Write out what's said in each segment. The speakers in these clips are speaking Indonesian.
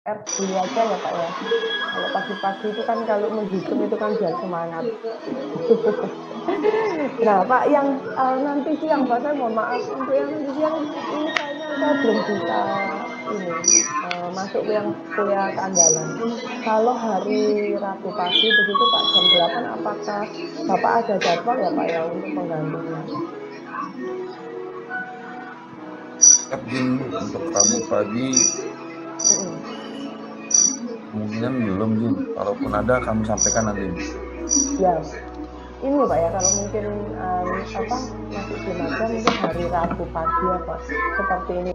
dulu aja ya, Pak, ya. Kalau pagi-pagi itu kan kalau menghitung itu kan biar semangat. Nah, Pak, yang, nanti siang, Pak, saya mohon maaf untuk yang nanti siang ini kayaknya saya belum bisa ini, masuk yang kuliah keandalan. Kalau hari Rabu pagi begitu, Pak, jam 8 apakah Bapak ada jadwal ya, Pak, ya, untuk penggantinya? Jin, untuk Rabu pagi Mhm. kemungkinan belum, Jin. Kalaupun ada kami sampaikan nanti. Ya, ini Pak ya, kalau mungkin, masih belum ada mungkin hari Rabu pagi ya Pak, seperti ini.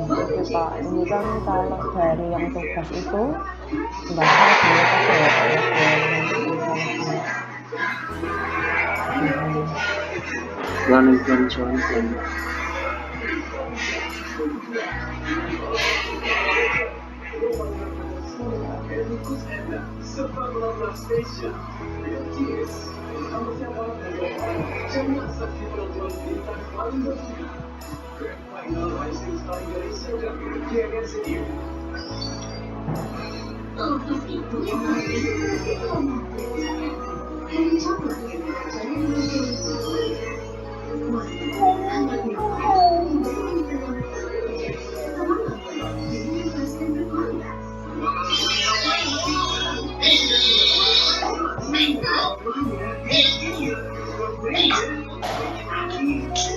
Oke Pak, ini kan kalau dari yang tugas itu, nggak salah banyak apa ya Pak ya, Pelan-pelan soalnya.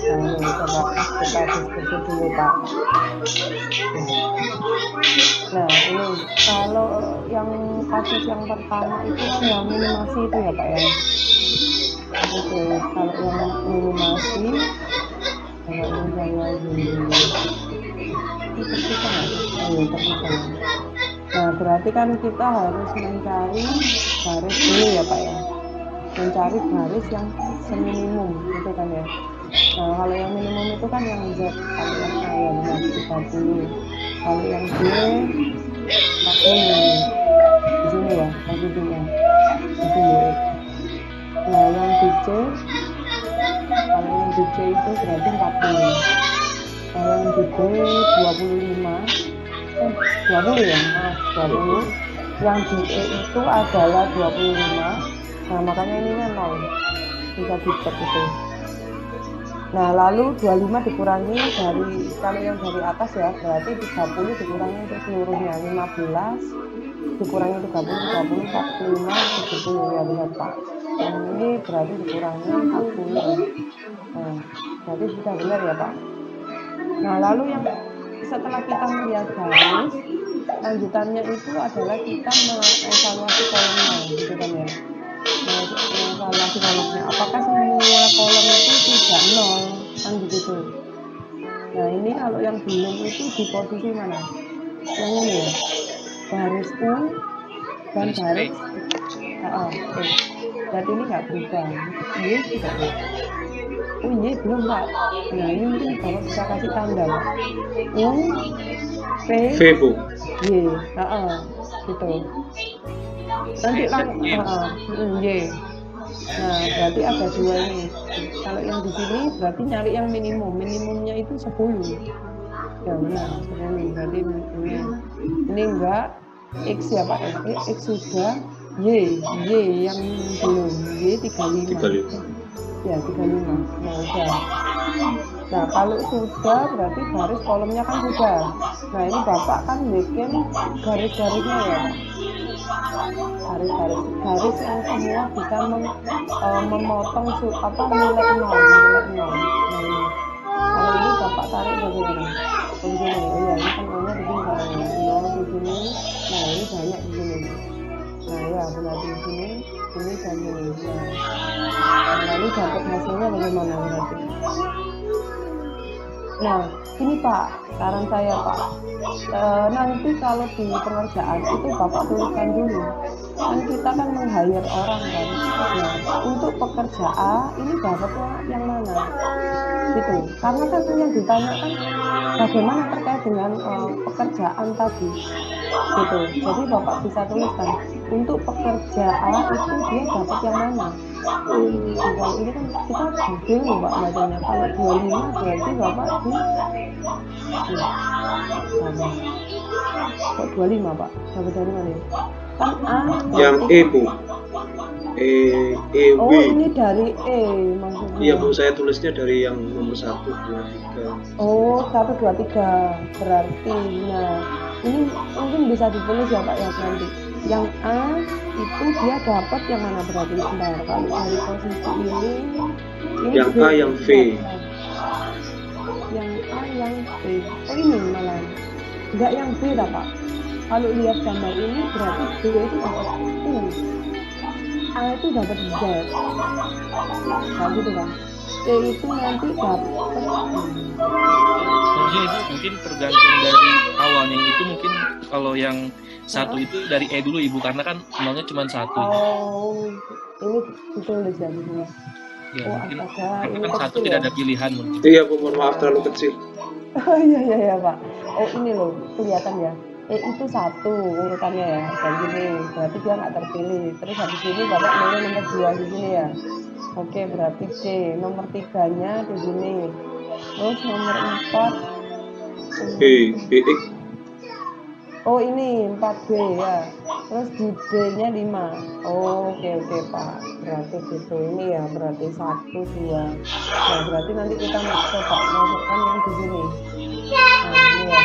Nah, coba kita diskusi dulu Pak. Nah, ini kalau yang kasus yang pertama itu kan yang minimasi itu ya Pak ya. Oke, kalau yang minimasi, kalau misalnya gini, ini terpisah nggak? Oh iya terpisah. Nah, berarti kan kita harus mencari garis dulu ya Pak ya. Mencari garis yang seminimum gitu kan ya. Nah, kalau yang minimum itu kan yang Z, kalau yang A yang 30, kalau yang B 40. Di sini ya, posisinya. Di sini. Nah, yang di C, kalau yang di C itu berarti 40. Kalau yang di D 25. 20 ya, 20. Yang di E itu adalah 25. Nah, makanya ininya 0. Bisa dicek itu. Nah, lalu 25 dikurangi dari, kalau yang dari atas ya, berarti 30 dikurangi untuk seluruhnya, 15 dikurangi 30, 30, 45, 70, ya benar Pak. Yang ini berarti dikurangi 40. Nah, berarti sudah benar ya Pak. Nah, lalu yang setelah kita melihat garis, lanjutannya itu adalah kita mengevaluasi kolomnya, gitu kan ya. Mengevaluasi kolomnya, apakah semua kolom itu tidak 0, kan begitu. Nah, ini kalau yang belum itu di posisi mana? Yang ini ya, garis U dan garis berarti ini nggak berubah. Y tidak ya? Oh Y belum Pak. Nah, ini mungkin Bapak bisa kasih tanda Pak. U, P, Bu. Y, gitu. Nanti Y. Nah, berarti ada dua ini. Kalau yang di sini berarti nyari yang minimum. Minimumnya itu 10. Ya benar, 10. Berarti ini enggak X ya Pak. X sudah. Y yang belum. Y 35. Ya 35. Nah, udah. Nah, kalau sudah berarti garis kolomnya kan sudah. Nah, ini Bapak kan bikin garis-garisnya ya Pak. Garis yang semua bisa memotong nilai 0. Nah, ini. Kalau ini Bapak tarik bagaimana? Begini, oh ya ini kan nolnya di sini Pak. 0 di sini. Nah, ini banyak di sini. Nah, ya benar di sini dan ini. Nah, lalu dapat hasilnya bagaimana berarti? Nah, ini Pak, saran saya Pak, nanti kalau di pengerjaan itu Bapak tuliskan dulu. Kan kita kan meng-hire orang kan. Nah, untuk pekerja A ini dapatnya yang mana? Gitu. Karena kan yang ditanyakan bagaimana terkait dengan pekerjaan tadi gitu. Jadi Bapak bisa tuliskan untuk pekerja A itu dia dapat yang mana. Kalau ini kan kita bingung Pak bacanya. Kalau 25 berarti Bapak di kok 25 Pak? Dapat dari mana ya? Kan A Yang E Bu. Oh W. ini dari E maksudnya. Iya Bu, saya tulisnya dari yang nomor 1, 2, 3. Oh 1, 2, 3 berarti. Nah ini mungkin bisa ditulis ya Pak ya nanti. Yang A itu dia dapat yang mana berarti sebentar. Kalau dari posisi ini Yang B, A yang V. Yang A yang B. Oh ini malah enggak yang B lah Pak. Kalau lihat gambar ini berarti B itu dapat U, A itu dapat Z. Nah gitu kan. C itu nanti dapat mungkin tergantung dari awalnya itu. Mungkin kalau yang satu itu dari E dulu Ibu, karena kan nolnya cuma 1. Oh ini ditulis ya di sini. Ya, Oh mungkin astaga, ini kan 1 kecil tidak ya? ada pilihan mungkin. Iya Bu, mohon maaf terlalu kecil. Oh iya Pak. Oh ini loh kelihatan ya. Itu 1 urutannya ya. Dan gini berarti dia nggak terpilih. Terus habis ini Bapak nilai nomor 2 di sini ya. Oke berarti C. Nomor 3-nya di sini. Terus nomor 4 BX. Oh ini 4B ya. Terus di D-nya 5. Oh, oke Pak. Berarti gitu. Ini ya berarti 1, 2. Nah berarti nanti kita coba masukkan yang di sini. Nah ini ya.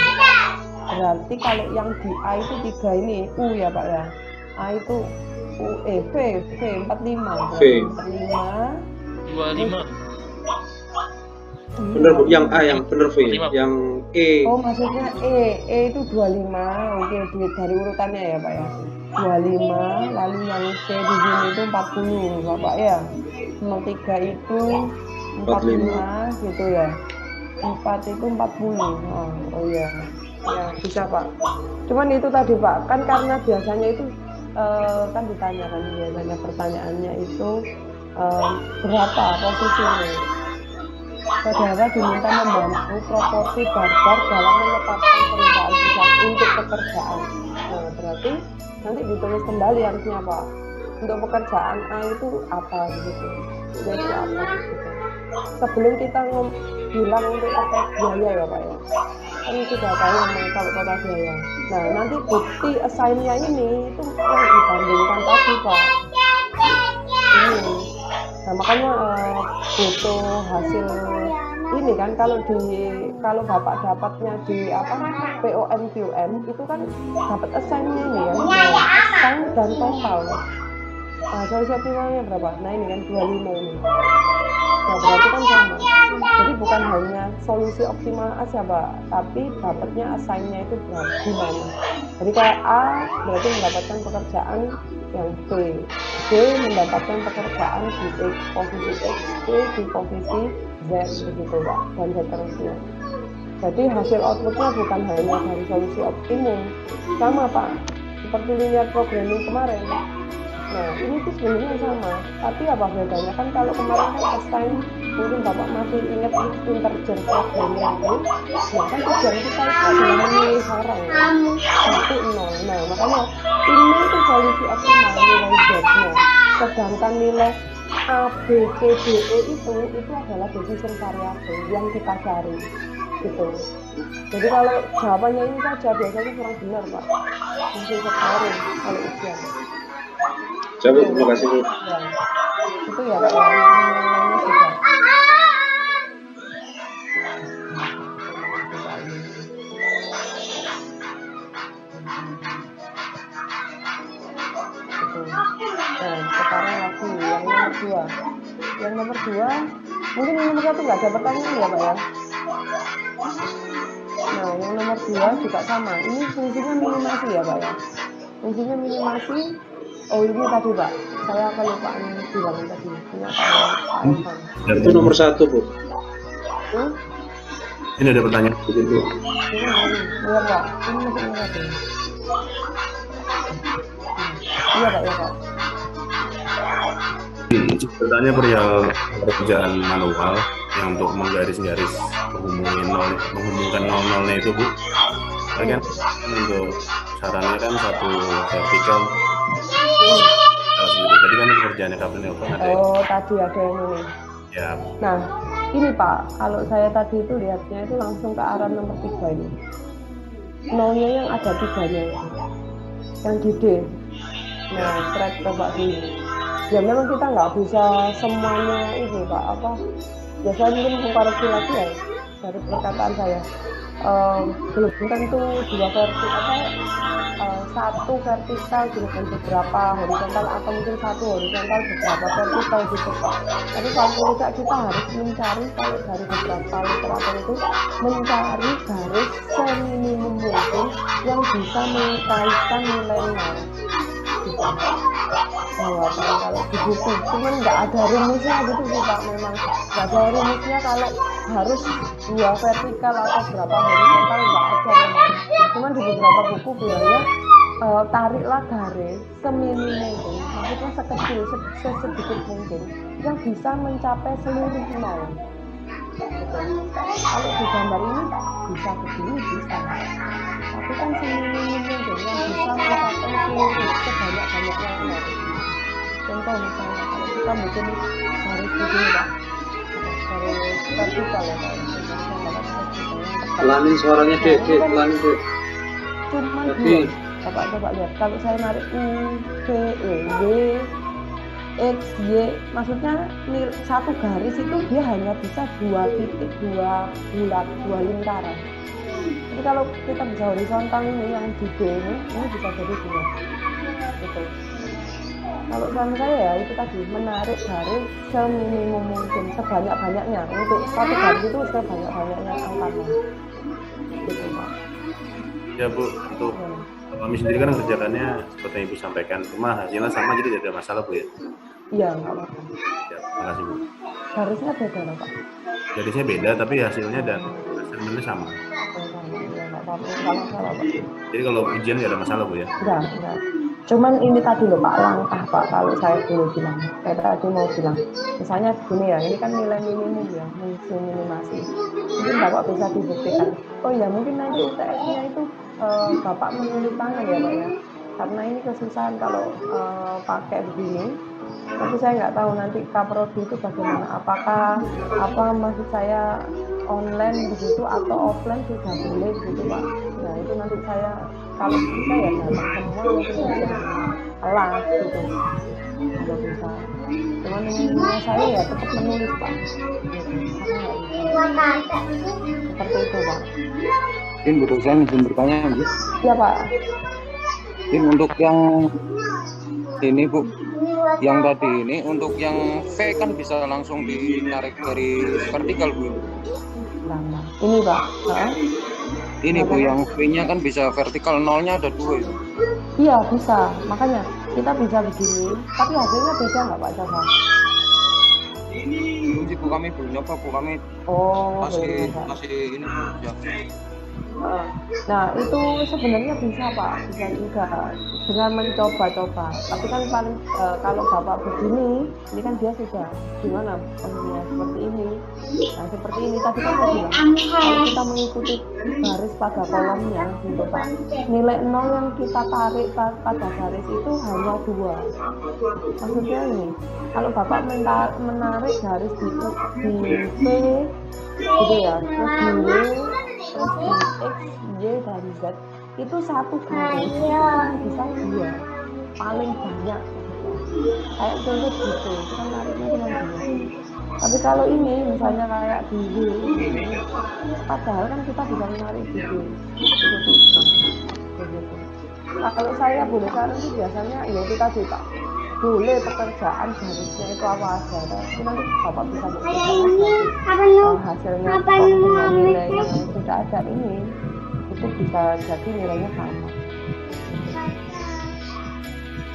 Berarti kalau yang di A itu 3 ini U ya Pak ya. A itu V 45. V. 45. 25. Bener Bu, yang A yang bener V. Yang E. Oh maksudnya E itu 25. Oke dari urutannya ya Pak ya. 25, lalu yang C di sini itu 40 Bapak ya. Nomor 3 itu 45 gitu ya. 4 itu 40. Oh iya. Ya bisa Pak. Cuman itu tadi Pak, kan karena biasanya itu kan ditanyakan biasanya pertanyaannya itu berapa posisinya. Saudara diminta membantu proporsi barbar dalam menetapkan perusahaan pusat untuk pekerjaan. Nah, berarti nanti ditulis kembali harusnya Pak. Untuk pekerjaan A itu apa gitu. Jadi apa gitu. Sebelum kita bilang untuk kota biaya ya Pak ya. Kan sudah tahu kalau kota biaya. Nah, nanti bukti assign-nya ini itu yang dibandingkan tadi Pak. Ini. Nah makanya butuh hasil ini kan kalau Bapak dapatnya di POMQM itu kan dapat assign-nya ini kan. Nah, assign dan total. Solusi optimalnya berapa? Nah ini kan 25 ini. Nah berarti kan sama. Jadi bukan hanya solusi optimal aja Pak, tapi dapatnya assign-nya itu berapa? Gimana? Jadi kayak A berarti mendapatkan pekerjaan yang B mendapatkan pekerjaan di posisi X, C di posisi Z begitu Pak, dan seterusnya. Jadi hasil outputnya bukan hanya dari solusi optimum, sama Pak, seperti linear programming kemarin. Nah ini tuh sebenarnya sama, tapi apa bedanya kan kalau kemarin kan assign mungkin Bapak masih ingat integer programming itu, nah kan tujuan kita itu adalah memilih orang 1, 0. Nah makanya ini tuh solusi optimal nilai Z-nya, sedangkan nilai A, B, C, D, E itu adalah decision variable yang kita cari gitu. Jadi kalau jawabannya ini saja biasanya kurang benar Pak, masih sekaring kalau ujian. Coba terima kasih Bu. Ya, itu ya Pak ya, nilainya sudah. Nah, sekarang lagi yang nomor 2. Yang nomor 2, mungkin yang nomor 1 nggak ada pertanyaan ya Pak ya. Nah, yang nomor 2 juga sama. Ini fungsinya minimasi ya Pak ya. Fungsinya minimasi. Oh ini tadi Pak, saya kelupaan bilang tadi. Punya Pak Alvan. Itu nomor 1 Bu. Ini ada pertanyaan begitu. Ini lihat Pak, ini masih nomor 1. Iya Pak ya Pak. Ceritanya perihal pekerjaan manual yang untuk menggaris-garis menghubungkan nol-nolnya itu Bu. Tadi kan untuk sarannya kan satu vertikal. Tadi kan pekerjaannya Kak April ada. Oh, tadi ada yang ini. Ya. Nah, ini Pak, kalau saya tadi itu lihatnya itu langsung ke arah nomor 3 ini. Nolnya yang ada 3-nya itu. Yang di D. Nah, track coba sini. Ya memang kita nggak bisa semuanya ini Pak, apa? Ya saya mungkin mengkoreksi lagi ya dari perkataan saya. Belum tentu satu vertikal dengan beberapa horizontal atau mungkin satu horizontal beberapa vertikal gitu Pak. Tapi kalau tidak kita harus mencari kalau dari beberapa literatur itu mencari garis seminimum mungkin yang bisa mengkaitkan nilai nol. Gitu. Bahwa kalau di buku cuman nggak ada rumusnya gitu sih Pak, memang nggak ada rumusnya kalau harus 2 vertikal atau berapa horizontal, nggak ada memang. Cuman di beberapa buku bilangnya tariklah garis seminim mungkin, maksudnya sekecil sesedikit mungkin yang bisa mencapai seluruh nol. Kalau di gambar ini bisa begini bisa, tapi kan seminim mungkin yang bisa mencapai seluruh sebanyak-banyaknya nol. Contoh misalnya kalau kita bikin garis begini Pak, garis vertikal ya Pak. Pelanin suaranya Dek, pelanin Dek. Cuman coba lihat kalau saya narik U, V, E, Y, X, Y, maksudnya satu garis itu dia hanya bisa 2 titik, 2 bulat, 2 lingkaran. Jadi kalau kita bisa horizontal ini yang di D ini bisa jadi 2 gitu. Kalau sama saya ya itu tadi menarik garis seminimum mungkin, sebanyak-banyaknya untuk satu garis itu sebanyak-banyaknya angka gitu Pak. Ya Bu, untuk kami sendiri kan kerjakannya seperti yang Ibu sampaikan, cuma hasilnya sama jadi tidak ada masalah Bu ya? Iya, nggak apa-apa. Ya, terima kasih Bu. Garisnya beda loh Pak. Garisnya beda tapi hasilnya dan hasilnya sama. Ya nggak apa-apa, nggak masalah Pak. Jadi kalau ujian nggak ada masalah Bu ya? Enggak. Cuman ini tadi loh Pak, langkah Pak kalau saya dulu bilang. Saya tadi mau bilang, misalnya gini ya, ini kan nilai minimum ya, minimasi. Mungkin Bapak bisa dibuktikan. Oh ya, mungkin nanti UTS-nya itu Bapak menulis tangan ya Pak ya. Karena ini kesusahan kalau pakai begini. Tapi saya nggak tahu nanti Kaprodi itu bagaimana. Apakah maksud saya online begitu atau offline sudah boleh gitu Pak. Nah itu nanti saya kalau bisa ya datang semua mungkin bisa kelas gitu kalau bisa. Cuman intinya saya ya tetap menulis Pak. Seperti itu Pak. Mungkin Bu dosen izin bertanya Bu. Iya Pak. Mungkin untuk yang ini Bu, yang tadi ini untuk yang V kan bisa langsung ditarik dari vertikal Bu. Lama. Ini Pak. Ini Bu, yang V-nya kan bisa vertikal, nolnya ada 2 itu. Iya bisa, makanya kita bisa begini, tapi hasilnya beda nggak Pak Coba? Ini Bu, kami belum nyoba Bu, kami masih ini ya. Nah itu sebenarnya bisa Pak, bisa juga dengan mencoba-coba. Tapi kan paling kalau Bapak begini, ini kan dia sudah gimana posisinya seperti ini. Nah seperti ini tadi kan saya bilang, kalau kita mengikuti garis pada kolomnya, gitu Pak, nilai nol yang kita tarik pada garis itu hanya 2. Maksudnya ini, kalau Bapak menarik garis di P, gitu ya, terus di W, terus di X, Y, dan Z itu satu garis yang bisa 2 paling banyak gitu. Kayak contoh gitu, itu kan nariknya cuma 2. Tapi kalau ini misalnya kayak di W ini, padahal kan kita bisa menarik di W itu bisa begitu. Nah, kalau saya boleh saran sih biasanya ya itu tadi Pak, boleh pekerjaan garisnya itu apa aja, tapi nanti Bapak bisa buktikan hasilnya dengan nilai yang sudah ada ini itu bisa jadi nilainya sama.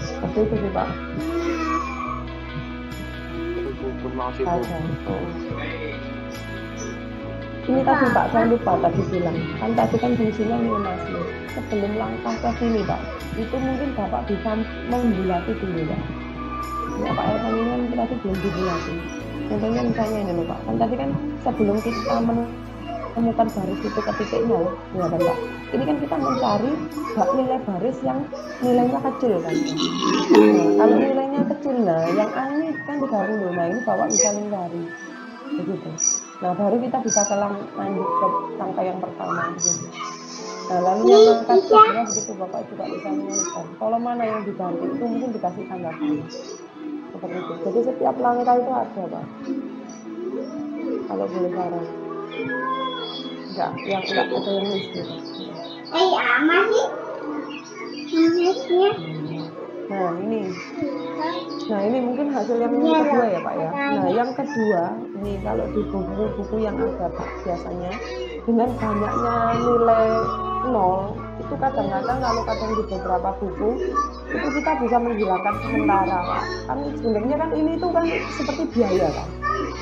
Seperti itu sih Pak. Ini tadi Pak, saya lupa tadi bilang, kan tadi kan fungsinya minimasi. Sebelum langkah ke sini Pak, itu mungkin Bapak bisa membulati dulu Pak. Ya Pak Elvan ini kan tadi belum dibulati. Contohnya misalnya ini loh Pak, kan tadi kan sebelum kita menemukan baris itu ke titik 0, ya kan Pak? Ini kan kita mencari nilai baris yang nilainya kecil kan. Nah, kalau nilainya kecil, nah yang A ini kan 30, nah ini Bapak bisa lingkari. Begitu. Nah, baru kita bisa lanjut ke angka yang pertama begitu. Nah, lalu yang angka kedua begitu Bapak juga bisa menuliskan. Kalau mana yang diganti itu mungkin dikasih tanggapan. Seperti itu. Jadi setiap langkah itu ada Pak. Kalau boleh saran. Enggak ada yang nulis gitu. Nah ini mungkin hasil yang kedua ya Pak ya. Nah yang kedua ini kalau di buku-buku yang ada Pak biasanya dengan banyaknya nilai 0 itu kadang-kadang kalau kadang di beberapa buku itu kita bisa menghilangkan sementara Pak. Kan sebenarnya kan ini itu kan seperti biaya kan.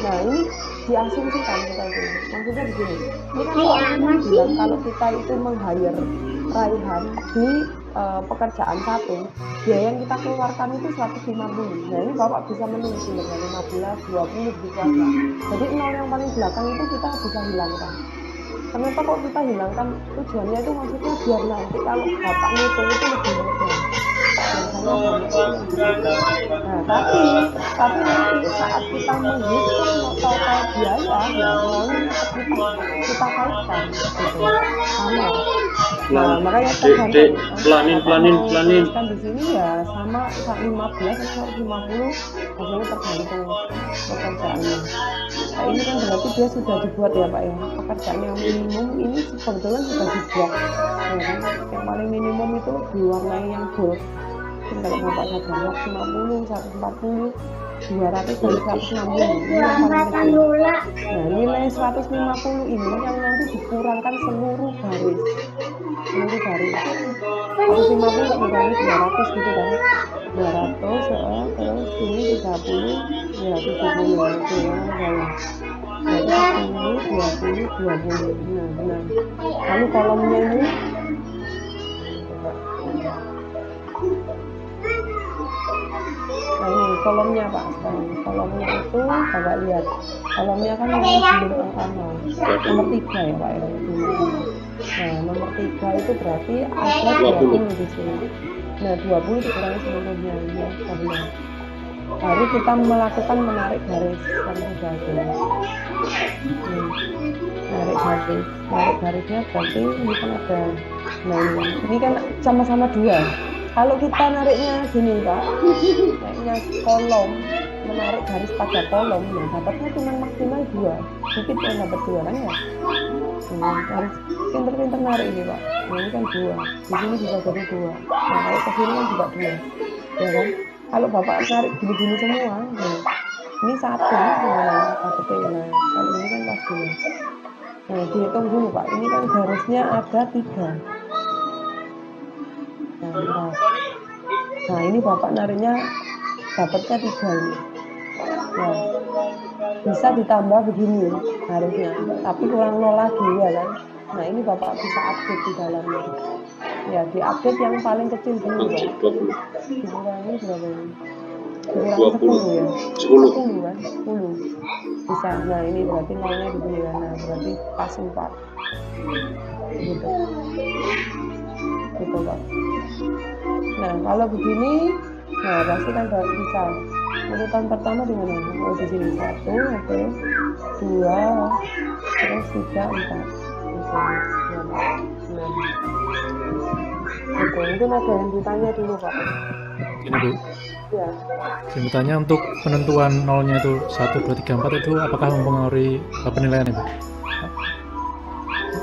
Nah ini diasumsikan kita itu. Maksudnya begini, ini kan orang bilang kalau kita itu meng-hire Raihan di pekerjaan satu, biaya yang kita keluarkan itu 150. Nah ini Bapak bisa menulis dengan 15, 20 gitu aja. Jadi 0 yang paling belakang itu kita bisa hilangkan. Kenapa kok kita hilangkan? Tujuannya itu maksudnya biar nanti kalau Bapak ngitung itu lebih mudah. Nah tapi nanti saat kita menghitung total biaya yang kita kaitkan gitu sama. Nah makanya tergantung pelanin kan di sini ya sama 15 atau 150 hasilnya tergantung pekerjaannya. Nah ini kan berarti dia sudah dibuat ya Pak ya, pekerjaan yang minimum ini kebetulan sudah dibuat ya kan? Yang paling minimum itu diwarnai yang bold. Kalau Bapak sadar 50, 140, 200 dan 160 ini yang paling kecil. Nah nilai 150 ini yang nanti dikurangkan seluruh baris 150 dikurangi 200 gitu kan, 200 terus ini 30 ya 70 itu ya berarti 10, 20, 20 nah lalu kolomnya ini nah ini kolomnya Pak, kolomnya itu Bapak lihat, kolomnya kan yang sebelum angka 0 nomor 3 ya Pak ya. Nah nomor 3 itu berarti ada 20 di sini. Nah 20 dikurangi seluruhnya ya benar. Baru kita melakukan menarik garis yang sudah ada. Menarik garisnya berarti ini kan ada. Nah ini kan sama-sama 2. Kalau kita nariknya gini Pak, nariknya kolom, menarik garis pada kolom, nah dapatnya cuma maksimal 2, sedikit yang dapat 2 kan ya. Harus pinter-pinter narik ini Pak. Nah ini kan 2, di sini bisa jadi 2. Nah kalau ke sini kan juga 2, ya kan? Kalau Bapak narik gini-gini semua, nah ini 1 dapetnya. Nah kalau ini kan pas 2. Nah dihitung dulu Pak, ini kan garisnya ada 3. Nah ini Bapak nariknya dapatnya 3 ini. Nah bisa ditambah begini garisnya, tapi kurang 0 lagi ya kan. Nah ini Bapak bisa update di dalamnya. Ya di update yang paling kecil dulu Pak. Dikurangi berapa ini? Dikurangi 10 ya. 10 kan? 10 bisa. Nah ini berarti 0-nya di sini kan. Nah berarti pas 4 gitu. Gitu Pak. Nah kalau begini, nah pasti kan bisa. Urutan pertama di mana? Oh di sini 1, oke, 2, terus 3, 4, oke, 6. Oke, mungkin ada yang ditanya dulu Pak. Ini Bu. Ya. Saya mau tanya untuk penentuan nolnya itu 1, 2, 3, 4 itu apakah mempengaruhi penilaian Bu?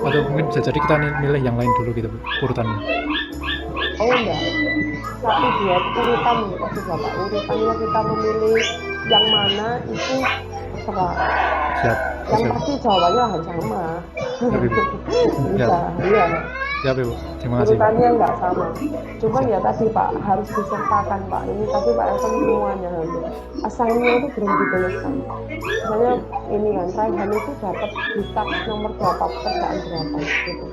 Atau mungkin bisa jadi kita milih yang lain dulu gitu Bu, urutannya. Oh enggak, 1, 2 urutan maksud Bapak, urutannya kita memilih yang mana itu terserah. Siap. Yang pasti jawabannya harus sama. Bisa, iya. Siap Bu, terima kasih. Urutannya enggak sama. Cuman ya tadi Pak harus disertakan Pak. Ini tadi Pak Elson semuanya nanti. Asalnya itu belum dituliskan. Misalnya ini kan Raihan itu dapat di tab nomor berapa, pekerjaan berapa gitu.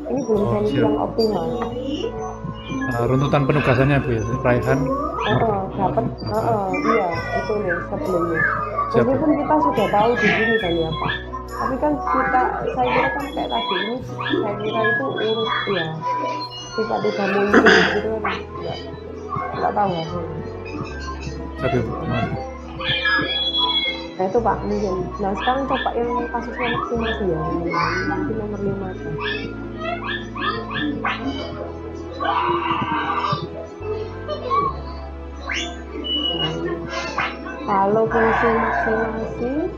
Ini belum solusi yang optimal. Runtutan penugasannya Bu ya, Raihan. Dapat, iya itu nih sebelumnya. Siap. Meskipun kita sudah tahu di sini kan ya Pak, tapi kan saya kira kan kayak tadi ini, saya kira itu urut ya, tiba-tiba muncul gitu kan, nggak tahu hasilnya. Siap Ibu. Terima kasih. Nah itu Pak mungkin. Nah sekarang coba yang kasusnya vaksinasi ya, mungkin nomor 5 kan. Kalau fungsi vaksinasi,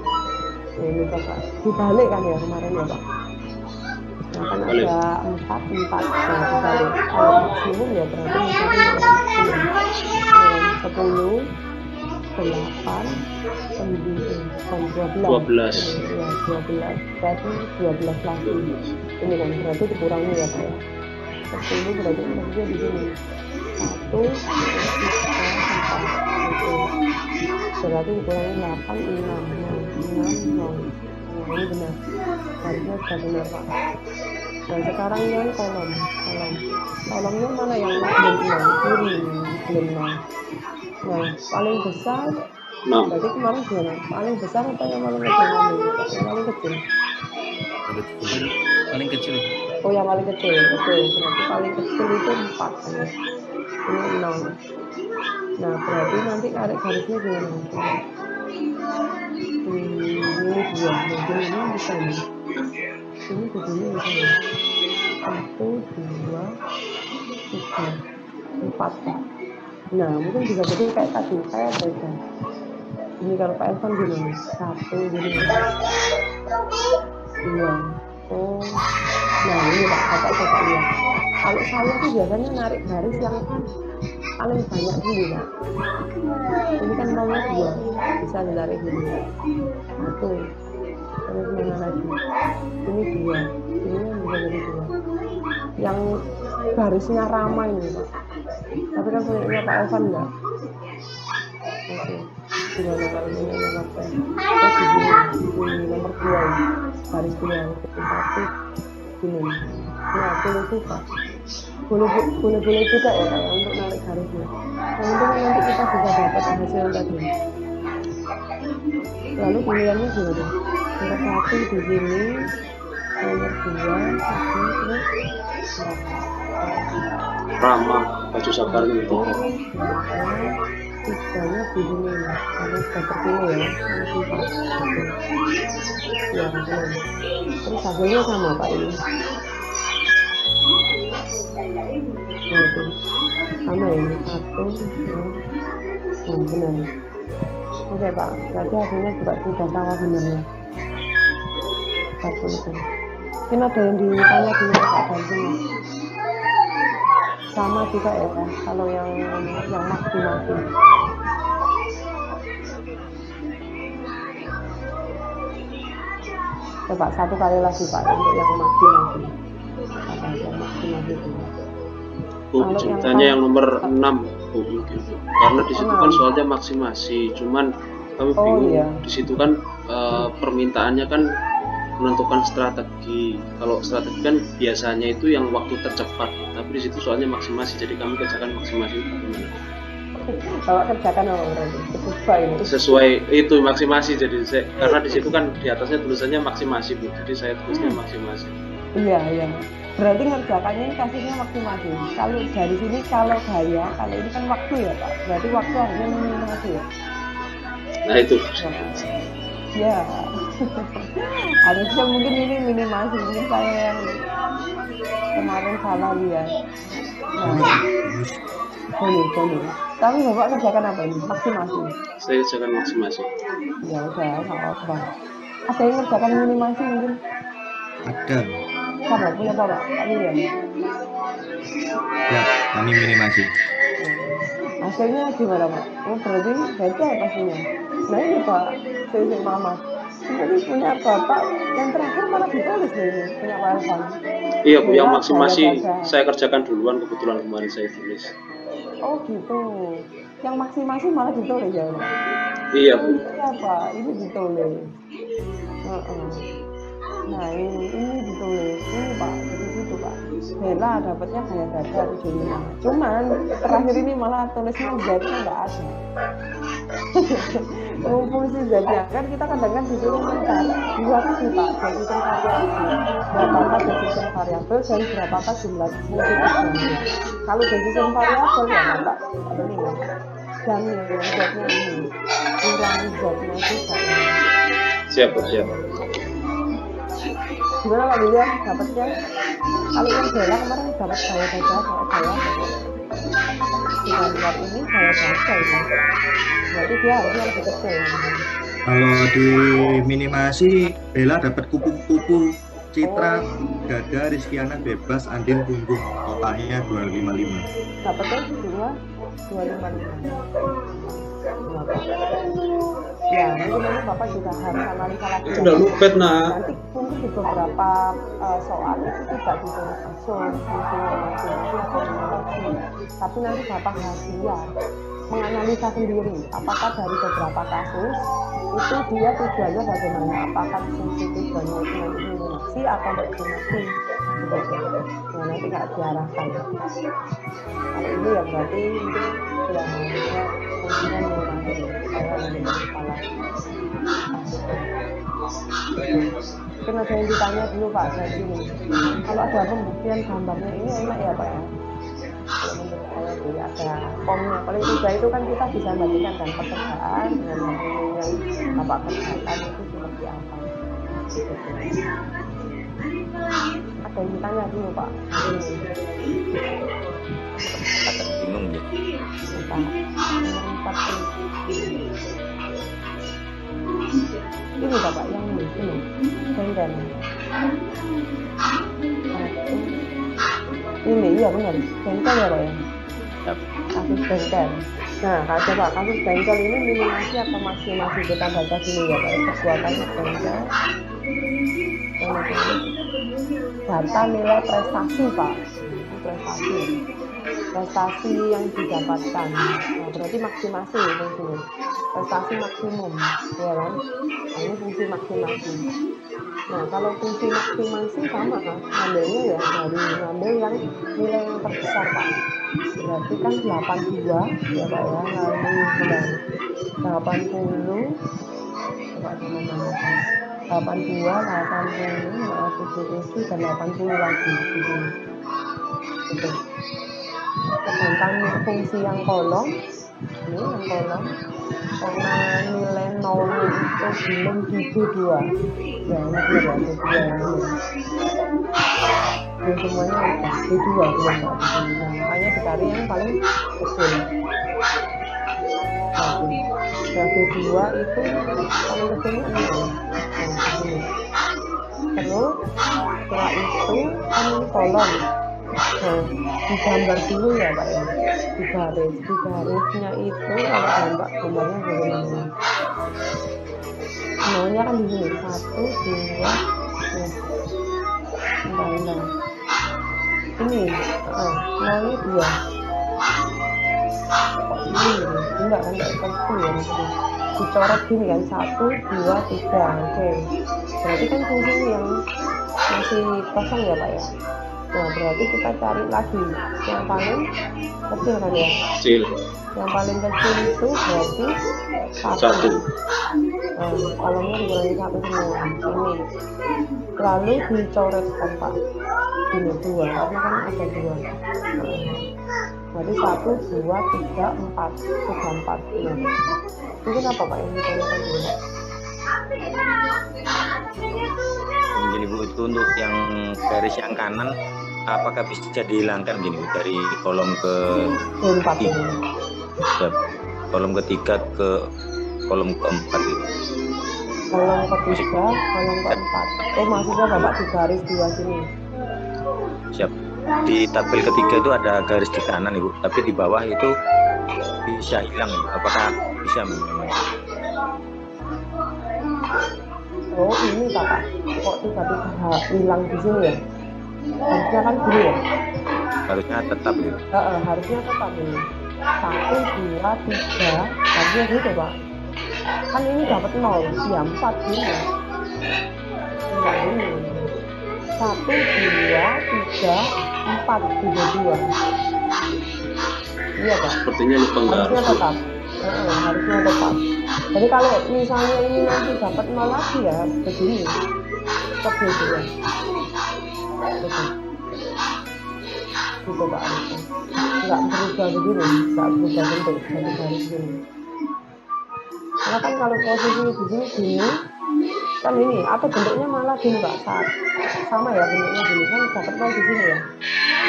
ini coba dibalik kan ya kemarin ya Pak. Nah kan Balik. ada 4, nah dibalik. Kalau maksimum ya berarti misalnya maksimum 10, 8, 9, 12. 12. Ya, 12. Berarti 12 lagi. Ini kan berarti dikurangi ya Pak ya. 10 berarti nomornya di sini. 1, 2, 3, 4. Berarti dikurangi 8, 6. Nah, 6, 0. Nah, ini benar. Harusnya sudah benar Pak. Dan sekarang yang kolomnya mana yang belum 0? Kiri, belum 0. Nah, paling besar 6. berarti kemarin gimana? Paling besar atau yang paling kecil? Yang paling kecil. Paling kecil. Oh, yang paling kecil. Betul. Berarti paling kecil itu 4 kan ya. Ini 0. Nah, berarti nanti tarik garisnya gimana? Ini 2. Mungkin ini bisa nih. Ini begini bisa nih. 1, 2, 3, 4. Nah, mungkin bisa jadi kayak tadi, kayak beda. Ini kalau Pak Elvan gimana? 1 gini. 2. Oh. Nah, ini Pak, Bapak coba lihat. Kalau saya tuh biasanya narik garis yang paling banyak dulu, Pak. Ini kan maunya 2. Bisa ditarik gini. 1. Terus mana lagi? Ini 2. Ini yang bisa jadi 2. Yang garisnya ramai ini, Pak. Tapi kan punya Pak Elvan enggak? Oke. Gimana kalau ini nomor berapa? Oh, di nomor 2 ya. Garis 2. 1. Gini. Nah, boleh juga. Boleh juga ya Pak, untuk narik garisnya. Yang penting nanti kita bisa dapat hasil tadi. Lalu pilihannya gimana? Nomor 1 di sini, nomor 2 terus Rama, baju sabar gitu. Tiganya di sini, harus terpilih ya. Ya, betul. Terus hasilnya sama Pak ini. Nah, itu sama ini 1, 2, benar. Oke Pak, berarti hasilnya juga sudah sama benernya. 1 itu. Mungkin ada yang ditanya dulu Pak Banting. Sama juga ya Pak, kalau yang maksimasi. Coba 1 kali lagi Pak untuk yang maksimasi. Apa yang maksimasi dulu. Bu, Kalau ceritanya yang nomor 6, Bu, mungkin. Karena di situ kan 6. soalnya maksimasi, cuman kami Oh, bingung. iya. Di situ kan permintaannya kan menentukan strategi. Kalau strategi kan biasanya itu yang waktu tercepat, tapi di situ soalnya maksimasi, jadi kami kerjakan maksimasi itu gimana? Kalau kerjakan apa berarti? Sesuai ini. Sesuai itu maksimasi, jadi karena di situ kan di atasnya tulisannya maksimasi Bu, jadi saya tulisnya maksimasi. Iya. Berarti ngerjakannya ini kasusnya maksimasi. Kalau dari sini kalau gaya, kalau ini kan waktu ya Pak. Berarti waktu harusnya minimasi ya. Nah itu. Ya. Harusnya mungkin ini minimasi. Mungkin saya yang kemarin salah lihat. Nah, boleh. Tapi Bapak kerjakan apa ini? Maksimasi. Saya kerjakan maksimasi. Ya udah, nggak apa-apa. Ada yang ngerjakan minimasi mungkin? Ada. Sama, punya Bapak? Pak William? Ya, kami minimasi. Hasilnya gimana Pak? Oh berarti beda ya pastinya. Nah ini Pak, saya Mama. Jadi punya Bapak yang terakhir malah ditulis loh ini, punya Pak Elvan. Iya Bu, yang Ya, maksimasi gaya-gaya. saya kerjakan duluan, kebetulan kemarin saya tulis. Oh gitu. Yang maksimasi malah ditulis ya Pak? Iya Bu. Iya Pak, ini ditulis. Nah ini ditulis. Ini Pak, jadi gitu Pak. Bella dapatnya gaya dada 75. Cuman terakhir ini malah tulisnya Z-nya nggak ada. Fungsi Z-nya kan kita kadang-kadang disuruh mencari dua tadi Pak, decision variable. Berapakah decision variable dan berapakah jumlah fungsi tujuannya. Kalau decision variable ya Pak, ini ya. Dan yang Z-nya ini, ulangi Z-nya juga ini. Siap. Gimana Pak William dapatnya? Kalau yang Bella kemarin dapat gaya dada, kalau saya lihat ini gaya dada ya. Berarti dia harusnya lebih kecil. Kalau di minimasi Bella dapat kupu-kupu, Citra, Dada, Rizkiana bebas, Andin punggung, totalnya 255. Dapatnya 255. Ya, mungkin nanti Bapak juga harus analisa lagi. Itu udah lupet nak. Nanti mungkin di beberapa soal itu tidak ditulis langsung fungsinya masing-masing atau simulasi. Tapi nanti Bapak harus lihat, menganalisa sendiri apakah dari beberapa kasus itu dia tujuannya bagaimana, apakah fungsi tujuannya itu nanti simulasi atau optimasi begitu. Nah, nanti nggak diarahkan. Kalau ini ya berarti mungkin ya harusnya fungsinya simulasi. Saya lebih salah. Mungkin ada yang ditanya dulu Pak dari sini. Kalau ada pembuktian gambarnya ini enak ya Pak ya. Kalau menurut saya sih ada formnya. Paling tidak itu kan kita bisa bandingkan kan pekerjaan dengan yang Bapak kerjakan itu seperti apa. Ada yang ditanya dulu Pak. Agak bingung ya. Ini Bapak yang ini bengkel. Ini iya benar bengkel ya Pak ya. Kasus bengkel. Nah coba kasus bengkel ini minimasi atau maksimasi kita baca dulu ya Pak. Perbuatannya bengkel. Data nilai prestasi Pak. Prestasi yang didapatkan. Nah, berarti maksimasi fungsinya. Prestasi maksimum, ya kan? Nah, ini fungsi maksimasi. Nah, kalau fungsi maksimasi sama kan? Ngambilnya ya dari ngambil yang nilai yang terbesar Pak. Berarti kan 82 ya Pak ya. Lalu 80 coba mana 82, 80, 77 dan 80 lagi gitu. Sedangkan fungsi yang kolom ini yang kolom karena nilai nolnya itu belum di B2 ya ini dia ya B2 ini semuanya udah B2 belum Pak. Nah, makanya dicari yang paling kecil. Nah, B2 itu paling kecilnya 6. Nah, ini. Terus setelah itu kan ini kolom. Nah, digambar dulu ya Pak ya, di garisnya itu kalau gambarnya bagaimana? Nolnya kan di sini 1, 2, bentar. Ini, nolnya 2. Kok ini? Enggak kan, enggak seperti ya dicoret gini kan 1, 2, 3. Oke. Berarti kan fungsi yang masih kosong ya Pak ya. Nah, berarti kita cari lagi yang paling kecil kan ya? Kecil. Yang paling kecil itu berarti 1. Nah, kolomnya dikurangi 1 semua. Ini. Lalu dicoretkan Pak. Ini 2, karena kan ada 2. Berarti 1, 2, 3, 4. Sudah 4. Nah, mungkin apa Pak yang ditanyakan dulu Pak? Gini Bu, itu untuk yang garis yang kanan apakah bisa dihilangkan gini dari kolom ke 4 ini. Ya, kolom ketiga ke kolom keempat itu. Kolom ketiga, kolom keempat. Maksudnya Bapak di garis 2 sini. Siap. Di tabel ketiga itu ada garis di kanan Ibu, tapi di bawah itu bisa hilang. Apakah bisa? Oh ini Bapak, kok tiba-tiba hilang di sini ya? Harusnya kan gini ya? Harusnya tetap gitu. Harusnya tetap ini. 1, 2, 3, harusnya gitu Pak. Kan ini dapat 0, ya 4 gini ya. Enggak ini. 1, 2, 3, 4 juga 2. Iya Pak, Sepertinya ini harusnya pengaruh. tetap. Harusnya tetap. Jadi kalau misalnya ini nanti dapat 0 lagi ya begini, tetap 2. Betul. Gitu Pak harusnya. Nggak berubah begini, nggak berubah bentuk satu garis gini. Karena kan kalau posisi di sini gini, kan ini atau bentuknya malah gini Pak, sama ya bentuknya gini kan dapat 0 di sini ya.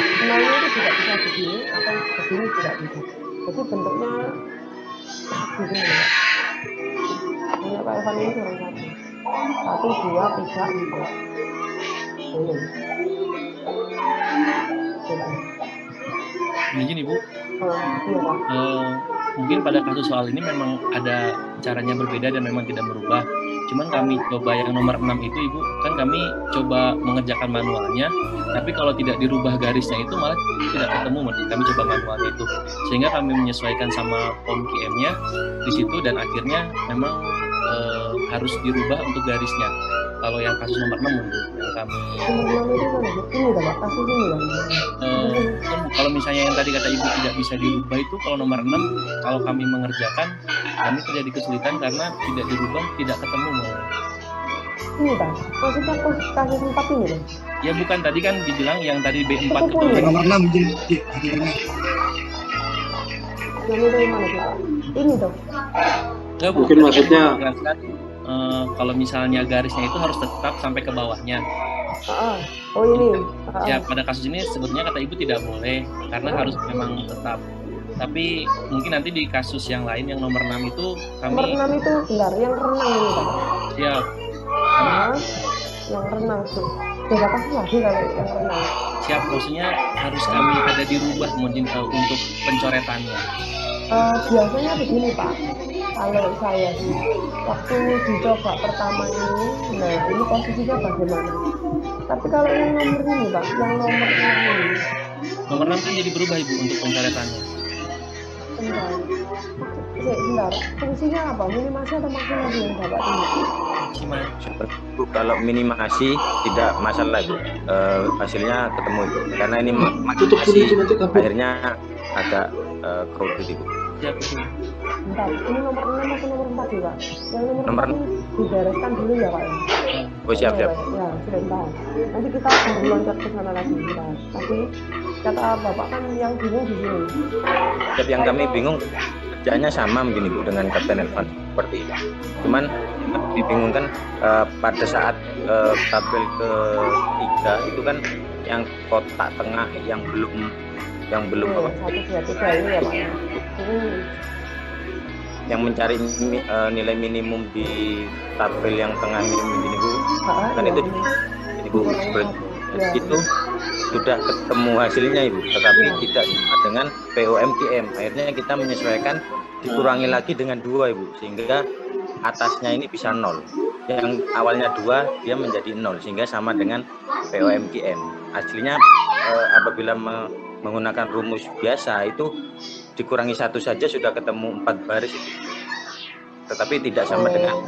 0-nya itu juga bisa begini atau begini tidak bisa. Jadi bentuknya begini ya. Ini Pak Evan ini kurang 1, 2, 3, 4. Ini. Gini Bu, Iya Pak. mungkin pada kasus soal ini memang ada caranya berbeda dan memang tidak merubah. Cuman kami coba yang nomor 6 itu Ibu, kan kami coba mengerjakan manualnya, tapi kalau tidak dirubah garisnya itu malah tidak ketemu. Kami coba manualnya itu, sehingga kami menyesuaikan sama POM QM-nya di situ dan akhirnya memang harus dirubah untuk garisnya. Kalau yang kasus nomor 6 yang kami Nomor 6 itu mana? Ini dah Pak, kasus ini ya. kalau misalnya yang tadi kata Ibu tidak bisa dirubah itu, kalau nomor 6 kalau kami mengerjakan kami terjadi kesulitan karena tidak dirubah, tidak ketemu. Ini Pak, maksudnya kasus 4 ini loh. Ya bukan, tadi kan dibilang yang tadi B4 Itu itu pun ya? Nomor 6 jadi ini. Yang itu yang mana sih Pak? Ini dong. enggak, Bu. Mungkin maksudnya Menjelaskan, kalau misalnya garisnya itu harus tetap sampai ke bawahnya. Oh ini. Ya pada kasus ini sebetulnya kata Ibu tidak boleh karena harus memang tetap. Tapi mungkin nanti di kasus yang lain yang nomor 6 itu Nomor kami 6 itu benar, yang renang ini Pak. siap Yang renang tuh. Beda kasus lagi kalau yang renang. siap, maksudnya harus kami ada dirubah mungkin untuk pencoretannya. Biasanya begini Pak, kalau saya sih waktu dicoba pertama ini, nah ini posisinya bagaimana? Tapi kalau yang nomor ini Pak, yang nomor 6 ini, Nomor 6 kan jadi berubah Ibu untuk pencoretannya. bentar, fungsinya apa? Minimasi atau maksimasi yang dapat ini? Gimana? Seperti itu, kalau minimasi tidak masalah Bu. Hasilnya ketemu Ibu. Karena ini tutup dulu maksimalasi itu nanti kabur. akhirnya agak crowded Ibu. Siap betul. Bentar, ini nomor 6 atau nomor 4 sih Pak? Yang nomor Nomor 4 ini dibereskan dulu ya Pak ya? Oh siap. Ya, sudah dibahas. Nanti kita baru loncat ke sana lagi dibahas. Tapi kata Bapak kan yang bingung di sini. Siap, yang kami bingung kerjaannya sama begini Bu dengan Kapten Elvan seperti ini. Cuman yang dibingungkan pada saat tabel ketiga itu kan yang kotak tengah yang belum apa, 1, 2, 3 ini ya Pak ya? yang mencari nilai minimum di tabel yang tengah ini Bu. Kan itu ini Bu, seperti itu sudah ketemu hasilnya Ibu, tetapi tidak sama dengan POMQM. Akhirnya kita menyesuaikan, dikurangi lagi dengan 2 Ibu, sehingga atasnya ini bisa 0. Yang awalnya 2 dia menjadi 0 sehingga sama dengan POMQM. Aslinya apabila menggunakan rumus biasa itu dikurangi 1 saja sudah ketemu 4 baris, tetapi tidak sama dengan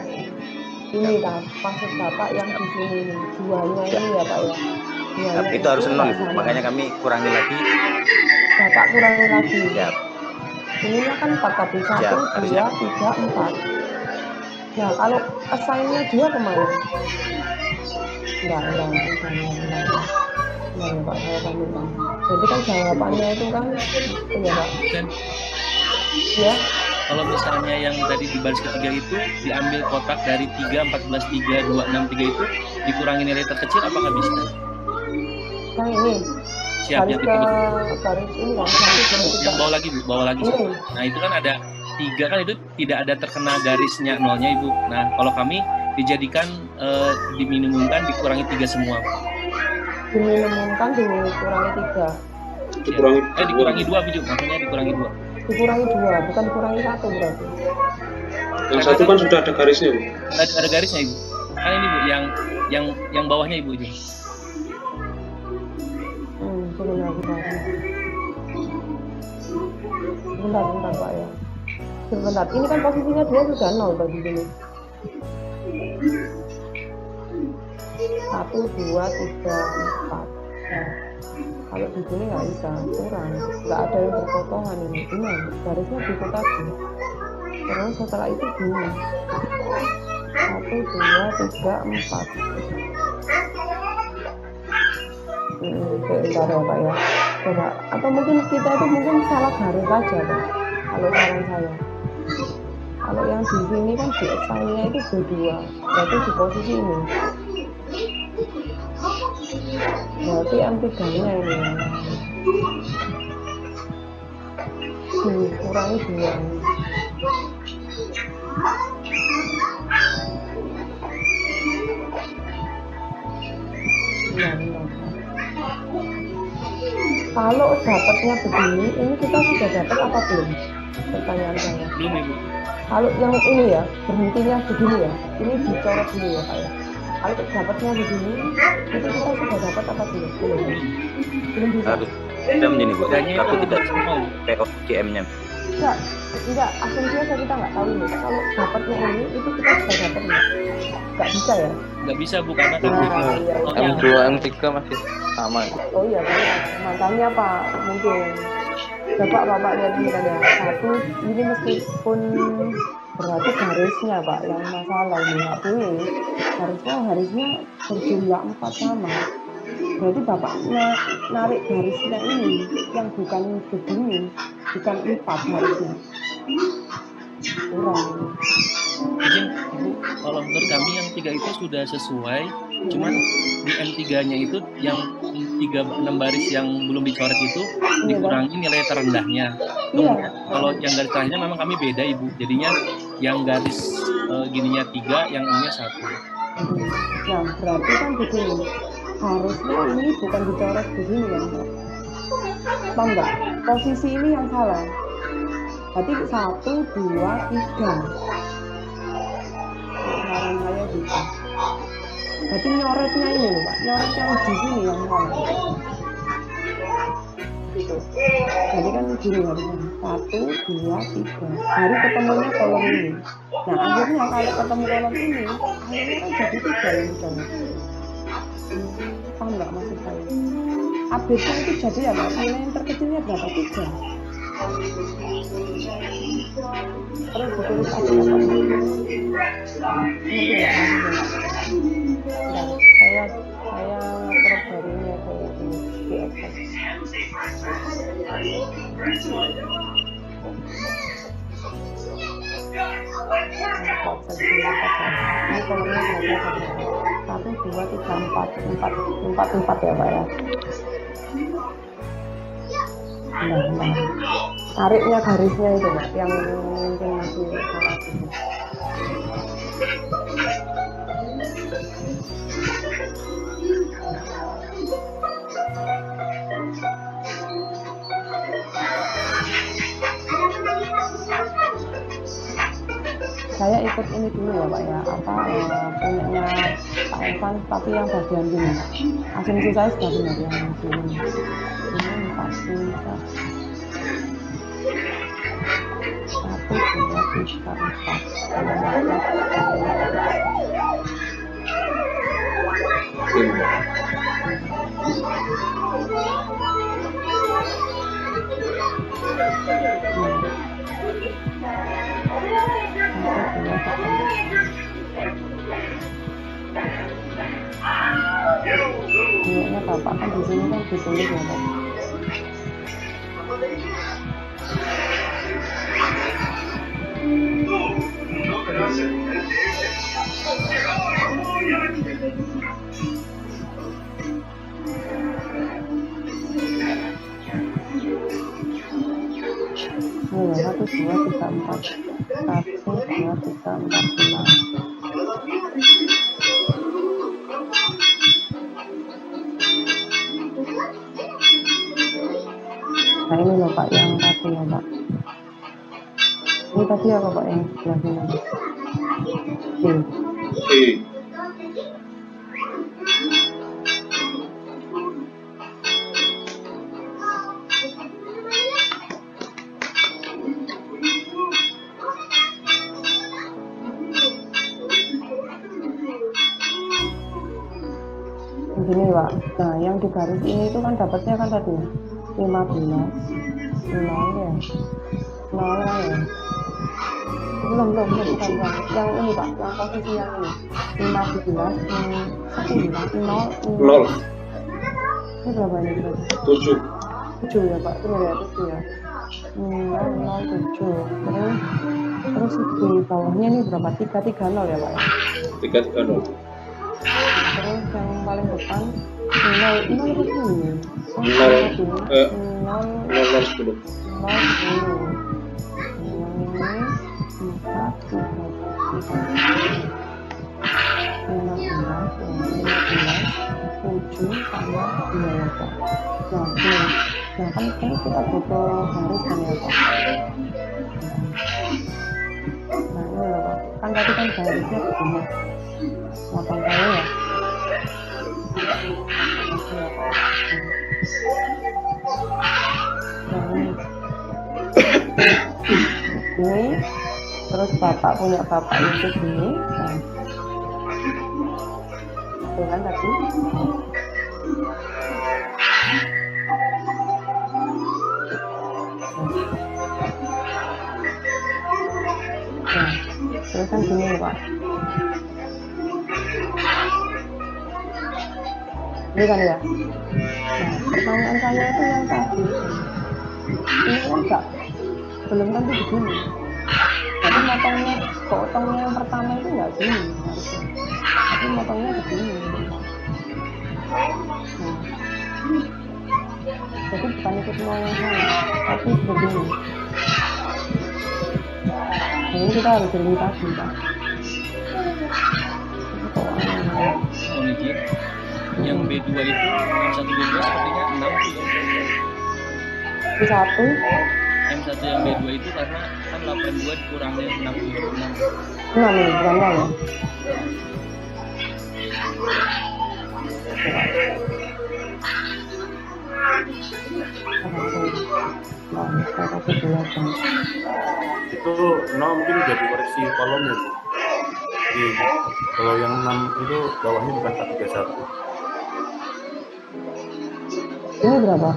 ini Pak, maksud Bapak yang di sini ini, 2-nya ini ya Pak ya? 2-nya itu harus 0 Ibu, sama. makanya kami kurangi lagi. Bapak kurangi lagi. Siap. Ininya kan 4 tadi, 1, Siap, 2, harusnya. 3, 4. Nah kalau assign-nya 2 kemana? Enggak ya Pak, saya pamit Pak. Jadi kan jawabannya itu kan ya Pak. Dan Ya, kalau misalnya yang tadi di baris ketiga itu diambil kotak dari 3, 14, 3, 2, 6, 3 itu dikurangi nilai terkecil, apakah bisa? yang ini. Siap, Baris yang ke itu baris ini kan, baris yang bawah lagi Bu, bawah lagi. Ini. Nah itu kan ada 3 kan, itu tidak ada terkena garisnya nolnya Ibu. Nah kalau kami dijadikan diminimumkan dikurangi 3 semua. Diminimumkan dikurangi 3. dikurangi Dikurangi 2 Bu, maksudnya dikurangi 2. Dikurangi 2, bukan dikurangi 1 berarti. Yang satu kan sudah ada garisnya Bu. Ada garisnya Ibu. Kan ini Bu yang bawahnya Ibu itu. Sebentar Pak ya. Sebentar, ini kan posisinya 2 sudah 0 bagi sini. 1, 2, 3, 4. Kalau di sini nggak bisa, kurang, nggak ada yang berpotongan ini garisnya gitu tadi. Terus setelah itu gini, 1, 2, 3, 4. Bentar ya Pak ya, coba, atau mungkin kita itu mungkin salah garis aja Pak, kalau saran saya. Kalau yang di sini kan di expiry-nya itu B2, berarti di posisi ini. Berarti M3-nya ini dikurangi 2. Iya, benar. Kalau dapatnya begini, ini kita sudah dapat apa belum? Pertanyaan saya. Belum Ibu. Kalau yang ini ya, berhentinya begini ya, ini dicoret dulu ya Pak ya. Kalau dapatnya begini, itu kita sudah dapat apa belum? Belum bisa. Harus jam ini Bu, Bedanya tapi itu tidak nol. POGM-nya. Enggak, asumsinya kita nggak tahu nih. Kalau dapatnya ini, itu kita sudah dapat nggak bisa ya? Nggak bisa Bu, karena kan Iya. M2 M3 masih sama ya. Oh iya benar. Makanya Pak, mungkin Bapak lihat ini kan ya. 1, ini meskipun berarti garisnya Pak yang masalah ini nggak boleh. Harusnya berjumlah 4 sama. Berarti Bapak narik garisnya ini yang bukan begini, bukan 4 harusnya. Kurang. Izin Ibu, kalau menurut kami yang 3 itu sudah sesuai, cuman di M3-nya itu yang 6 baris yang belum dicoret itu dikurangi nilai terendahnya. Iya. Kalau yang garis terakhirnya memang kami beda Ibu, jadinya yang garis gininya 3, yang ininya 1. Nah, berarti kan begini. Harusnya ini bukan dicoret begini ya, Mbak. Tahu nggak? Posisi ini yang salah. Berarti 1, 2, 3. Saran saya gitu. Berarti nyoretnya ini loh, Pak. Nyoret yang di sini yang salah. Gitu. Jadi kan gini harusnya 1, 2, 3. Baru ketemunya kolom ini. Nah, akhirnya kalau ketemu kolom ini, akhirnya kan jadi 3 yang dicoret. Paham nggak maksud saya? Update-nya itu jadi ya Pak, nilai yang terkecilnya berapa? 3. Terus ditulis update apa? Ngerti nggak maksudnya? Nah, saya nge-crop dari ini atau di Excel. Ini kolomnya berapa? 1, 2, 3, 4 ya Pak ya. Nah. Tariknya garisnya itu Pak, yang mungkin masih salah gitu. Saya ikut ini dulu ya Pak ya, punyanya Pak Evan, tapi yang bagian ini asumsi saya sudah benar yang ini pasti bisa 1, 2, 3, 4. Kayaknya Bapak kan di sini kan ditulis ya Pak. Oh ya, 1, 2, 3, 4. 1, 2, 3, 4, 5. Nah ini loh Pak yang tadi ya Pak. Ini tadi apa Pak yang sebelah sini? gini Pak, nah yang di garis ini itu kan dapatnya kan tadi 15 0 ya, 0 kan ya, belum bukan. Yang ini Pak, yang posisi yang ini 15 10 Pak, 0 ini berapa ini berarti? 7 ya Pak, benar ya, 7 ya, 0 7, terus di bawahnya ini berapa? 330 ya Pak ya? 330. Terus yang paling depan 0 itu ini 0 10. 0 10 7 sama 2 ya Pak. Nah kan ini kita butuh garis kan ya Pak. Nah ini ya Pak, kan tadi kan garisnya begini, motong saya ya. Ini terus bapak punya bapak itu gini, nah itu kan tadi. Nah terus kan gini Pak, ini kan ya. Nah pertanyaan saya itu yang tadi ini kan enggak, belum tentu begini. Jadi potongnya yang pertama itu enggak gini harusnya, tapi potongnya begini. Nah, jadi bukan ikut mau yang sana, tapi begini. Nah ini kita harus beli tadi Pak. Oh Niki, yang B2 itu M1 B2 sepertinya 6 Itu satu. M1 yang B2 itu karena kan 82 dikurangi 66. Ini bukan ya? Itu 0 mungkin jadi koreksi kolomnya Bu. Jadi kalau yang 6 itu bawahnya bukan 431. Ini berapa?